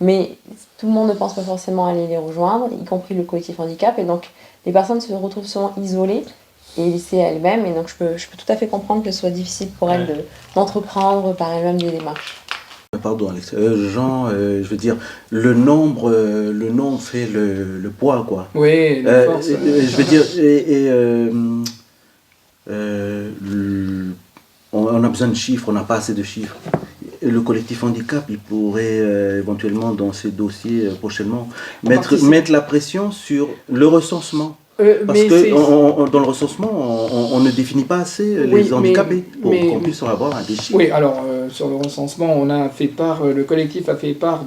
mais tout le monde ne pense pas forcément aller les rejoindre, y compris le collectif handicap, et donc les personnes se retrouvent souvent isolées et laissées à elles-mêmes, et donc je peux tout à fait comprendre que ce soit difficile pour elles d'entreprendre par elles-mêmes des démarches. Pardon Alex, Jean, je veux dire, le nombre fait le poids, quoi. Oui, la force. Je veux dire, on a besoin de chiffres, on n'a pas assez de chiffres. Et le collectif handicap, il pourrait éventuellement dans ces dossiers prochainement mettre la pression sur le recensement. Parce que dans le recensement, on ne définit pas assez les handicapés pour qu'on puisse en avoir des chiffres. Oui, alors sur le recensement, le collectif a fait part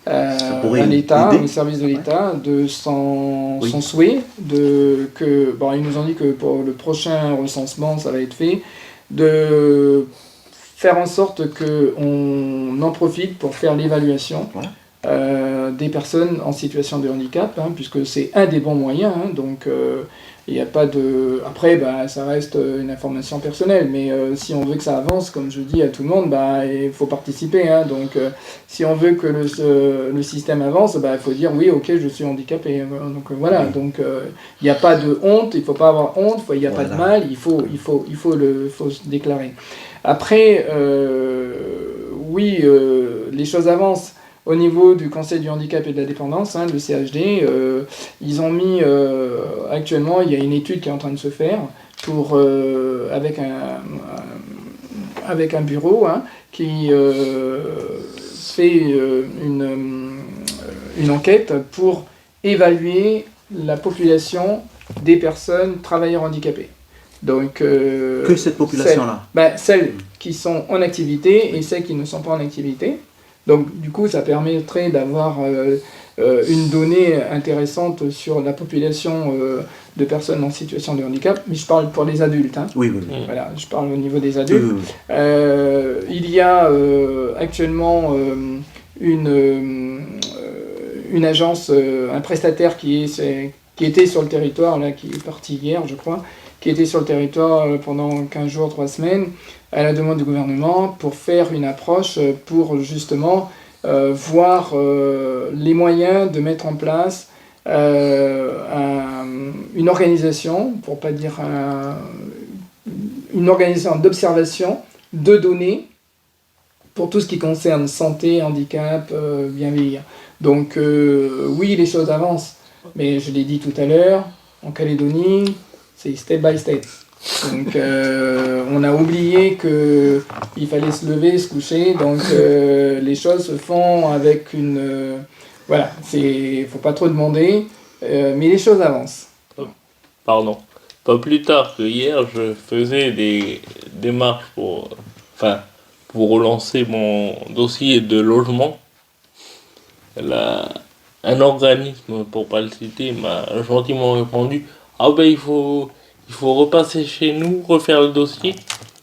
à l'État, au service de l'État, de son souhait, ils nous ont dit que pour le prochain recensement, ça va être fait, de faire en sorte qu'on en profite pour faire l'évaluation des personnes en situation de handicap, puisque c'est un des bons moyens, donc il n'y a pas de... Après, ça reste une information personnelle, mais si on veut que ça avance, comme je dis à tout le monde, il faut participer, donc si on veut que le système avance, il faut dire oui, ok, je suis handicapé, donc voilà, donc il n'y a pas de honte, il ne faut pas avoir honte, il n'y a pas de mal, il faut se déclarer. Après, les choses avancent. Au niveau du Conseil du handicap et de la dépendance, le CHD, ils ont mis actuellement, il y a une étude qui est en train de se faire avec un bureau qui fait une enquête pour évaluer la population des personnes travailleurs handicapés. Donc, que cette population-là celles qui sont en activité et celles qui ne sont pas en activité. Donc du coup, ça permettrait d'avoir une donnée intéressante sur la population de personnes en situation de handicap, mais je parle pour les adultes. Oui. Voilà, je parle au niveau des adultes. Il y a actuellement une agence, un prestataire qui était sur le territoire, là, qui est parti hier, je crois, qui était sur le territoire pendant 15 jours, 3 semaines, à la demande du gouvernement, pour faire une approche pour justement voir les moyens de mettre en place une organisation, pour pas dire une organisation d'observation de données pour tout ce qui concerne santé, handicap, bien vieillir. Donc oui, les choses avancent, mais je l'ai dit tout à l'heure, en Calédonie, c'est step by step. Donc on a oublié qu'il fallait se lever, se coucher, donc les choses se font avec une... voilà, faut pas trop demander, mais les choses avancent. Pardon. Pas plus tard que hier, je faisais des démarches pour relancer mon dossier de logement. Un organisme, pour pas le citer, m'a gentiment répondu « Ah il faut repasser chez nous, refaire le dossier,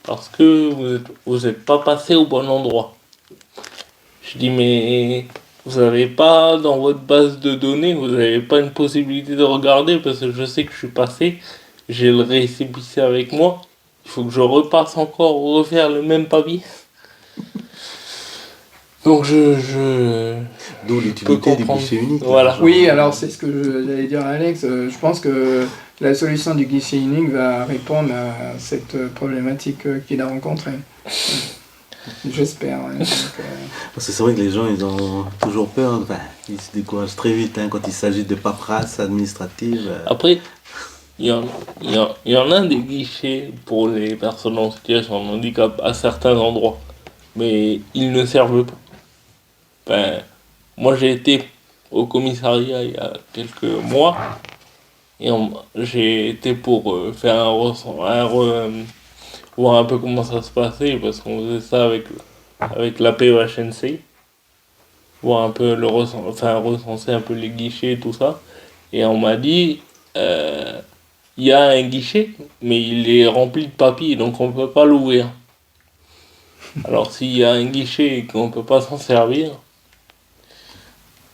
parce que vous êtes pas passé au bon endroit. » Je dis « Mais vous n'avez pas dans votre base de données, vous n'avez pas une possibilité de regarder, parce que je sais que je suis passé, j'ai le récépissé avec moi, il faut que je repasse encore refaire le même papier. » Donc D'où l'utilité du guichet unique. Voilà. Oui, alors c'est ce que j'allais dire à Alex. Je pense que la solution du guichet unique va répondre à cette problématique qu'il a rencontrée. J'espère. Parce que c'est vrai que les gens, ils ont toujours peur. Ils se découragent très vite quand il s'agit de paperasse administrative. Après, il y en a des guichets pour les personnes en situation de handicap à certains endroits, mais ils ne servent pas. Moi j'ai été au commissariat il y a quelques mois et j'ai été pour faire voir un peu comment ça se passait, parce qu'on faisait ça avec la PEHNC, voir un peu recenser un peu les guichets et tout ça, et on m'a dit il y a un guichet mais il est rempli de papier, donc on peut pas l'ouvrir. Alors s'il y a un guichet et qu'on peut pas s'en servir,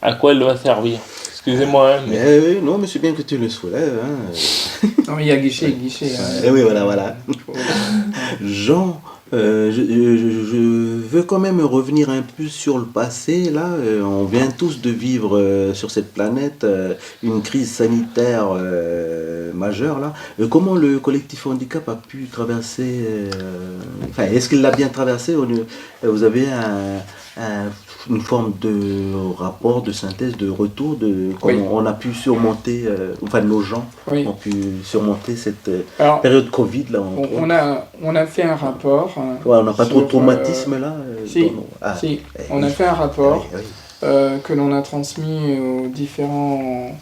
à quoi elle va servir? Excusez-moi. Mais non, mais c'est bien que tu le soulèves. Non, il y a guichet. Oui, voilà. Jean, Je veux quand même revenir un peu sur le passé. Là, on vient tous de vivre sur cette planète une crise sanitaire majeure. Là, comment le collectif handicap a pu traverser enfin, est-ce qu'il l'a bien traversé? Vous avez une forme de rapport, de synthèse, de retour de comment Oui. on a pu surmonter, enfin nos gens Oui. ont pu surmonter cette Alors, période Covid là. on a fait un rapport. Ouais, on n'a pas trop de sur, traumatisme là si, dans nos- Ah, si, eh on a oui. fait un rapport Ah oui, ah oui. que l'on a transmis aux différents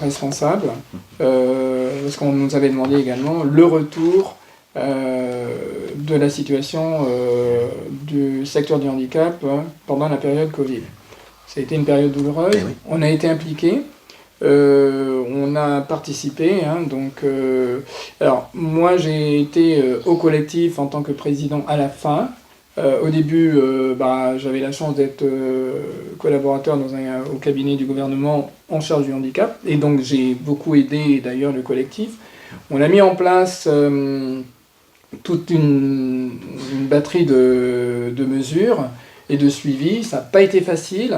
responsables, parce qu'on nous avait demandé également le retour de la situation du secteur du handicap pendant la période Covid. Ça a été une période douloureuse, Eh oui. on a été impliqués, on a participé, hein, donc alors moi j'ai été au collectif en tant que président à la fin. Au début, j'avais la chance d'être collaborateur au cabinet du gouvernement en charge du handicap, et donc j'ai beaucoup aidé d'ailleurs le collectif. On a mis en place toute une batterie de mesures et de suivi. Ça n'a pas été facile.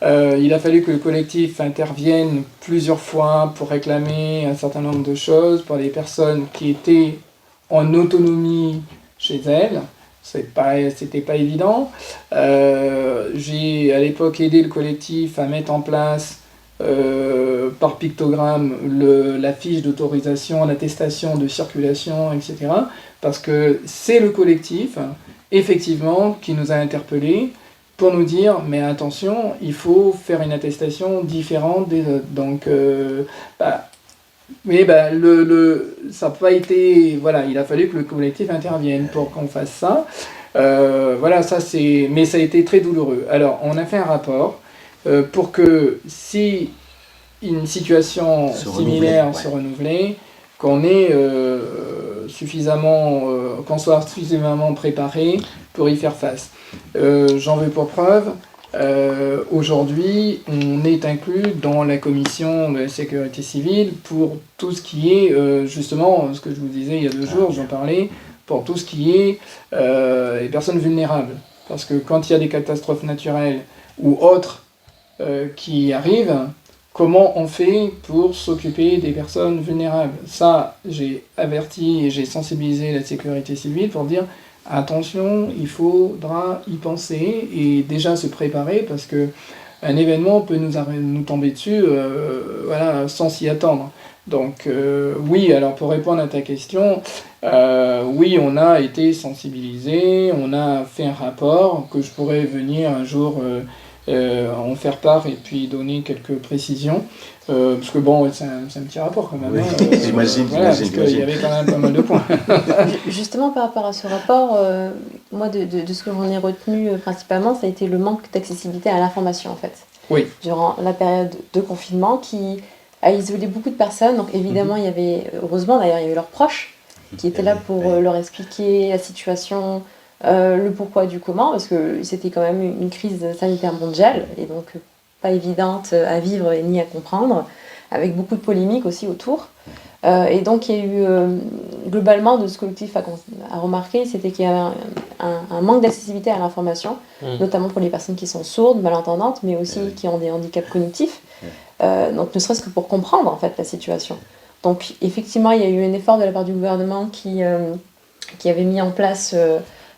Il a fallu que le collectif intervienne plusieurs fois pour réclamer un certain nombre de choses pour les personnes qui étaient en autonomie chez elles. C'était pas évident. J'ai à l'époque aidé le collectif à mettre en place par pictogramme la fiche d'autorisation, l'attestation de circulation, etc. Parce que c'est le collectif, effectivement, qui nous a interpellés pour nous dire mais attention, il faut faire une attestation différente des autres. Donc, ça n'a pas été. Voilà, il a fallu que le collectif intervienne pour qu'on fasse ça. Mais ça a été très douloureux. Alors, on a fait un rapport pour que si une situation similaire se renouvelait, qu'on soit suffisamment préparé pour y faire face. J'en veux pour preuve, aujourd'hui, on est inclus dans la commission de la sécurité civile pour tout ce qui est, justement, ce que je vous disais il y a 2 jours, j'en parlais, pour tout ce qui est les personnes vulnérables. Parce que quand il y a des catastrophes naturelles ou autres qui arrivent, comment on fait pour s'occuper des personnes vulnérables? Ça, j'ai averti et j'ai sensibilisé la sécurité civile pour dire attention, il faudra y penser et déjà se préparer parce que un événement peut nous tomber dessus sans s'y attendre. Donc oui, alors pour répondre à ta question, oui, on a été sensibilisés, on a fait un rapport que je pourrais venir un jour en faire part et puis donner quelques précisions. Parce que bon, c'est un petit rapport quand même. Oui, hein, j'imagine. Parce qu'il y avait quand même pas mal de points. Justement, par rapport à ce rapport, moi, de ce que j'en ai retenu principalement, ça a été le manque d'accessibilité à l'information, en fait. Oui. Durant la période de confinement, qui a isolé beaucoup de personnes. Donc, évidemment, il y avait, heureusement d'ailleurs, il y avait leurs proches qui étaient là pour leur expliquer la situation, le pourquoi du comment, parce que c'était quand même une crise sanitaire mondiale, et donc pas évidente à vivre ni à comprendre, avec beaucoup de polémiques aussi autour. Et donc il y a eu, globalement, de ce collectif a remarqué, c'était qu'il y avait un manque d'accessibilité à l'information, notamment pour les personnes qui sont sourdes, malentendantes, mais aussi qui ont des handicaps cognitifs, donc ne serait-ce que pour comprendre en fait la situation. Donc effectivement, il y a eu un effort de la part du gouvernement qui avait mis en place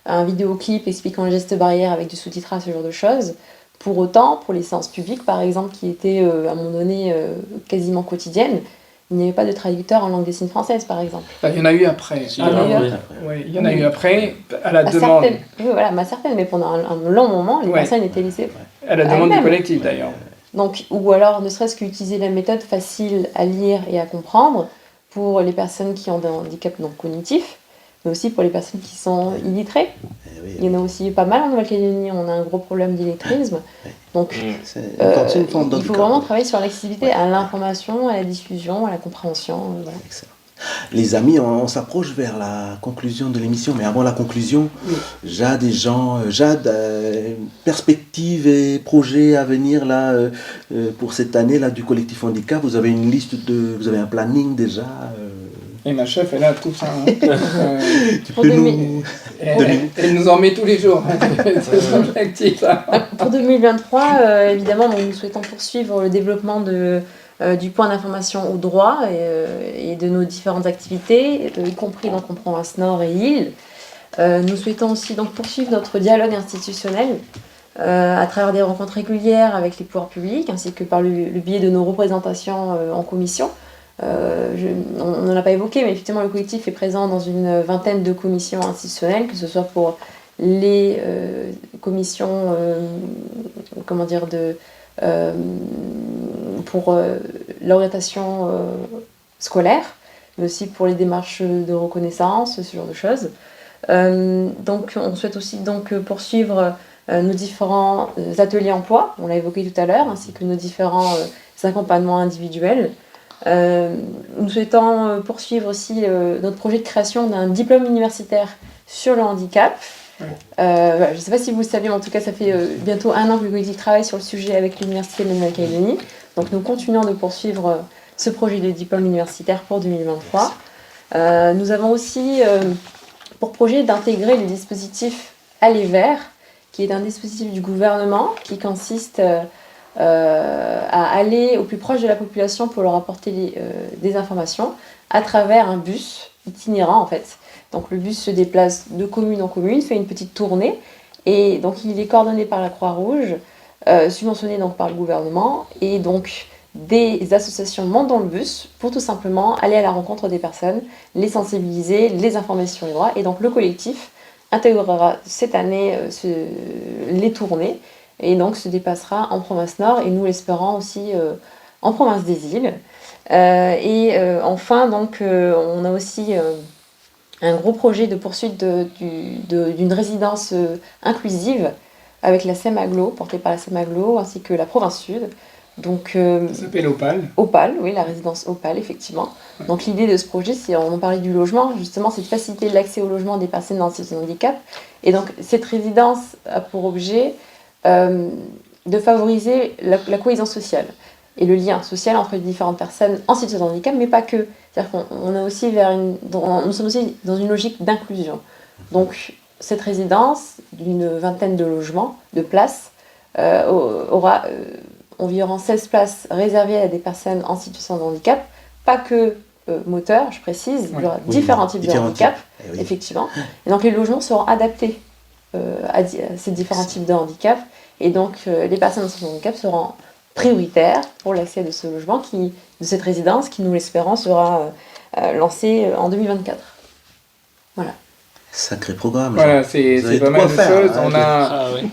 un vidéoclip expliquant les gestes barrières avec du sous-titrage, ce genre de choses. Pour autant, pour les séances publiques, par exemple, qui étaient à un moment donné quasiment quotidiennes, il n'y avait pas de traducteur en langue des signes française, par exemple. Il y en a eu après. Il y en a eu il y en a eu après, à la demande. Certaines, mais pendant un long moment, les personnes étaient laissées à la demande du collectif, d'ailleurs. Donc, ou alors, ne serait-ce qu'utiliser la méthode facile à lire et à comprendre pour les personnes qui ont des handicaps non cognitifs, mais aussi pour les personnes qui sont illettrées. Il y en a aussi pas mal en Nouvelle-Calédonie, on a un gros problème d'illettrisme. Donc, il faut vraiment travailler sur l'accessibilité à l'information, à la diffusion, à la compréhension. Voilà. Excellent. Les amis, on s'approche vers la conclusion de l'émission, mais avant la conclusion, Jade et Jean, perspectives et projets à venir là, pour cette année là, du collectif handicap, vous avez une liste vous avez un planning déjà Et ma chef, elle a tout ça. Hein. Tu Pour peux 2000 nous... Elle nous en met tous les jours. C'est son objectif. Hein. Pour 2023, évidemment, nous souhaitons poursuivre le développement du point d'information au droit et de nos différentes activités, y compris donc en province Nord et Île. Nous souhaitons aussi donc poursuivre notre dialogue institutionnel à travers des rencontres régulières avec les pouvoirs publics, ainsi que par le biais de nos représentations en commission. On n'en a pas évoqué, mais effectivement, le collectif est présent dans une vingtaine de commissions institutionnelles, que ce soit pour les commissions, pour l'orientation scolaire, mais aussi pour les démarches de reconnaissance, ce genre de choses. Donc, on souhaite aussi donc poursuivre nos différents ateliers emploi, on l'a évoqué tout à l'heure, ainsi que nos différents accompagnements individuels. Nous souhaitons poursuivre aussi notre projet de création d'un diplôme universitaire sur le handicap. Voilà, je ne sais pas si vous le savez, mais en tout cas, ça fait bientôt 1 an que le collectif travaille sur le sujet avec l'Université de Nouvelle-Calédonie. Donc, nous continuons de poursuivre ce projet de diplôme universitaire pour 2023. Nous avons aussi pour projet d'intégrer le dispositif Aller Vers, qui est un dispositif du gouvernement qui consiste à aller au plus proche de la population pour leur apporter des informations à travers un bus itinérant en fait. Donc le bus se déplace de commune en commune, fait une petite tournée et donc il est coordonné par la Croix-Rouge, subventionné donc par le gouvernement et donc des associations montent dans le bus pour tout simplement aller à la rencontre des personnes, les sensibiliser, les informer sur les droits et donc le collectif intégrera cette année les tournées et donc se dépassera en province Nord et nous l'espérons aussi en province des Îles. Enfin, donc, on a aussi un gros projet de poursuite d'une résidence inclusive avec la SEMAGLO, portée par la SEMAGLO, ainsi que la province Sud. Donc, Ça s'appelle Opal. Opal, oui, la résidence Opal, effectivement. Donc l'idée de ce projet, c'est, on en parlait du logement, justement, c'est de faciliter l'accès au logement des personnes en situation de handicap. Et donc cette résidence a pour objet de favoriser la cohésion sociale et le lien social entre les différentes personnes en situation de handicap, mais pas que. C'est-à-dire qu'on est aussi nous sommes aussi dans une logique d'inclusion. Donc cette résidence d'une vingtaine de logements, de places, aura environ 16 places réservées à des personnes en situation de handicap, pas que moteurs, je précise, il y aura différents types de handicap, oui. Effectivement. Et donc les logements seront adaptés à ces différents types de handicap, et donc les personnes en situation de handicap seront prioritaires pour l'accès de ce logement, de cette résidence, qui nous l'espérons sera lancée en 2024. Voilà. Sacré programme. Voilà, c'est pas mal de choses.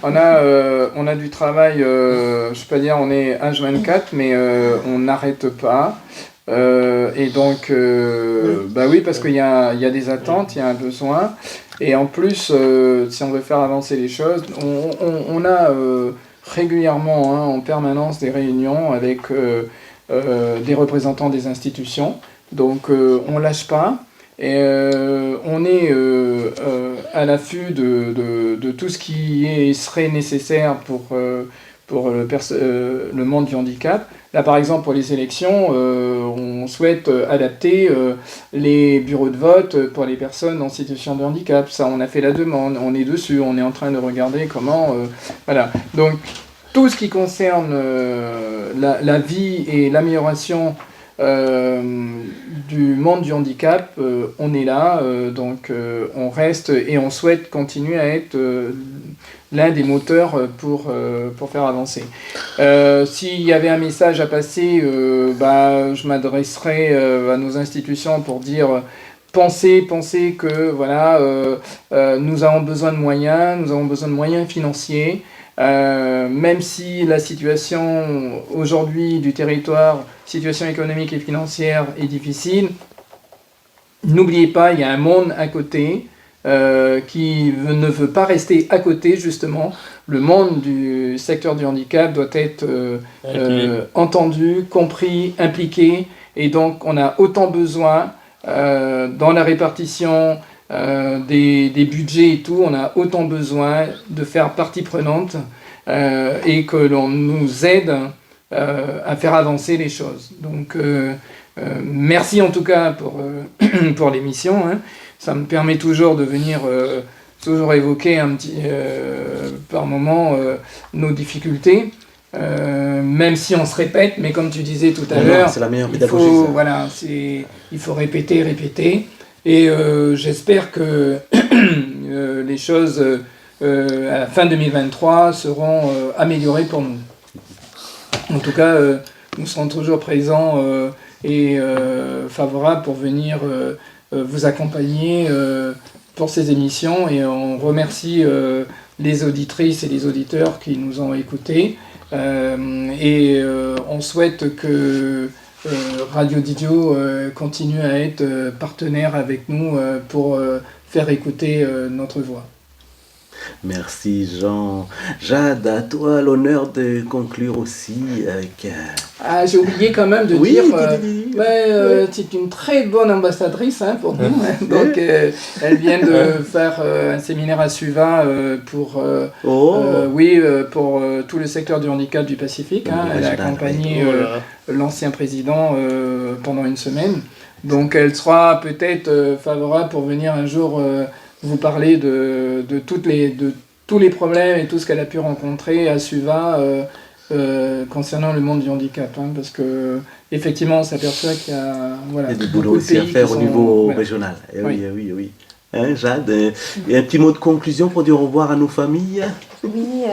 On a du travail, je ne peux pas dire on est H24, mais on n'arrête pas. Et donc, bah oui, parce qu'il y a des attentes, il y a un besoin. Et en plus, si on veut faire avancer les choses, on a régulièrement, en permanence, des réunions avec des représentants des institutions. Donc, on ne lâche pas. Et on est à l'affût de tout ce qui serait nécessaire pour le monde du handicap. Là, par exemple, pour les élections, on souhaite adapter les bureaux de vote pour les personnes en situation de handicap. Ça, on a fait la demande, on est dessus, on est en train de regarder comment... voilà. Donc, tout ce qui concerne la vie et l'amélioration du monde du handicap, on est là, donc on reste et on souhaite continuer à être l'un des moteurs pour faire avancer. S'il y avait un message à passer, je m'adresserais à nos institutions pour dire pensez que voilà, nous avons besoin de moyens financiers. Même si la situation aujourd'hui du territoire, situation économique et financière est difficile, n'oubliez pas, il y a un monde à côté qui ne veut pas rester à côté, justement. Le monde du secteur du handicap doit être entendu, compris, impliqué, et donc on a autant besoin dans la répartition des budgets et tout, on a autant besoin de faire partie prenante et que l'on nous aide à faire avancer les choses. Donc merci en tout cas pour l'émission, hein. Ça me permet toujours de venir toujours évoquer un petit, par moment nos difficultés. Même si on se répète, mais comme tu disais tout à l'heure, c'est la meilleure pédagogie. Il faut répéter, et j'espère que les choses à la fin 2023 seront améliorées pour nous. En tout cas, nous serons toujours présents et favorables pour venir vous accompagner pour ces émissions, et on remercie les auditrices et les auditeurs qui nous ont écoutés. On souhaite que Radio Didio continue à être partenaire avec nous pour faire écouter notre voix. Merci Jean. Jade, à toi l'honneur de conclure aussi avec... Ah, j'ai oublié quand même de dire, tu es une très bonne ambassadrice, hein, pour nous. Hein. Donc elle vient de faire un séminaire à Suva pour tout le secteur du handicap du Pacifique. Hein. Elle a accompagné l'ancien président pendant une semaine. Donc elle sera peut-être favorable pour venir un jour vous parler de tous les problèmes et tout ce qu'elle a pu rencontrer à Suva concernant le monde du handicap, hein, parce que effectivement on s'aperçoit qu'il y a du boulot aussi à faire au niveau régional. Oui. Hein, Jade, et un petit mot de conclusion pour dire au revoir à nos familles. Oui,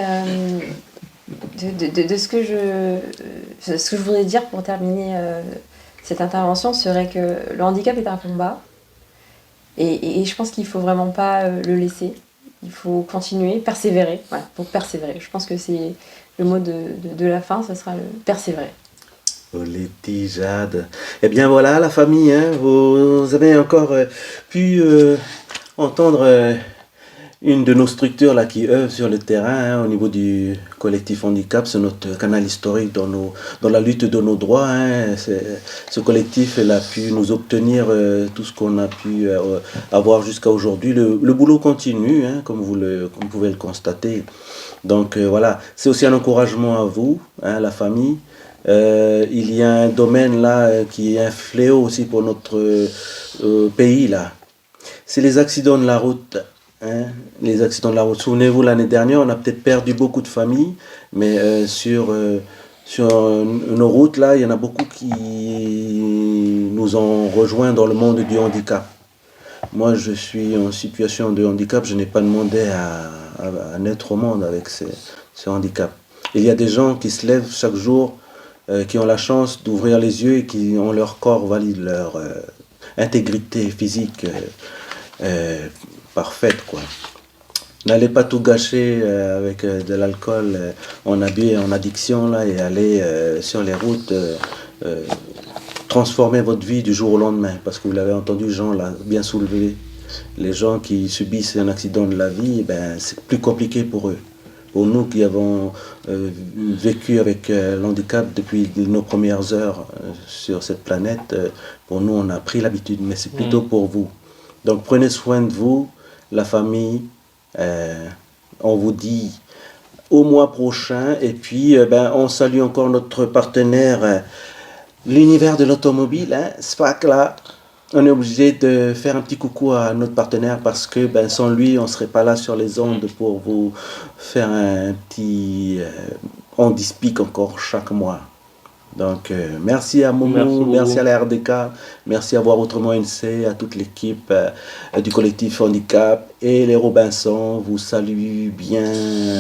de ce que je voudrais dire pour terminer cette intervention serait que le handicap est un combat. Et je pense qu'il ne faut vraiment pas le laisser. Il faut continuer, persévérer. Voilà, il faut persévérer. Je pense que c'est le mot de la fin, ce sera le persévérer. Oletti, Jade. Eh bien voilà, la famille, hein, vous avez encore pu entendre une de nos structures là, qui œuvre sur le terrain, hein, au niveau du collectif handicap. C'est notre canal historique dans la lutte de nos droits. Hein. Ce collectif elle a pu nous obtenir tout ce qu'on a pu avoir jusqu'à aujourd'hui. Le boulot continue, hein, comme vous pouvez le constater. Donc voilà, c'est aussi un encouragement à vous, hein, la famille. Il y a un domaine là qui est un fléau aussi pour notre pays là. C'est les accidents de la route. Hein, les accidents de la route. Souvenez-vous, l'année dernière, on a peut-être perdu beaucoup de familles, mais sur nos routes, là, il y en a beaucoup qui nous ont rejoints dans le monde du handicap. Moi, je suis en situation de handicap, je n'ai pas demandé à naître au monde avec ce handicap. Il y a des gens qui se lèvent chaque jour, qui ont la chance d'ouvrir les yeux et qui ont leur corps valide, leur intégrité physique parfaite, quoi. N'allez pas tout gâcher avec de l'alcool en abus et en addiction là, et aller sur les routes transformer votre vie du jour au lendemain, parce que vous l'avez entendu, Jean l'a bien soulevé. Les gens qui subissent un accident de la vie, ben, c'est plus compliqué pour eux. Pour nous qui avons vécu avec l'handicap depuis nos premières heures sur cette planète, pour nous on a pris l'habitude, mais c'est plutôt pour vous. Donc prenez soin de vous, la famille. On vous dit au mois prochain, et puis on salue encore notre partenaire, l'univers de l'automobile, hein, SPAC là. On est obligé de faire un petit coucou à notre partenaire parce que sans lui on ne serait pas là sur les ondes pour vous faire un petit handispic encore chaque mois. Donc merci à Momo, merci à la RDK, merci à Voir Autrement NC, à toute l'équipe du collectif handicap, et les Robinson vous saluent bien.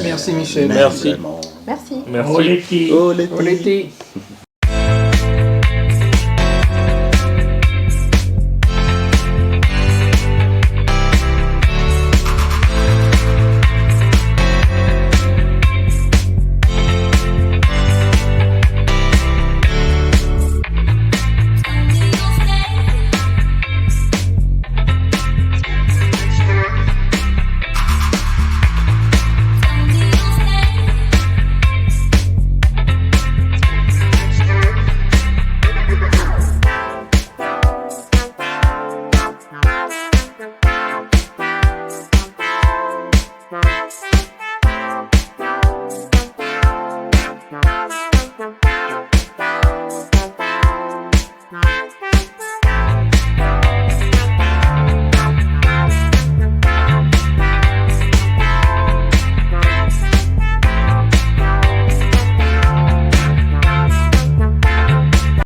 Merci Michel. Merci. Merci. Merci. Oletti. Oletti. Oletti.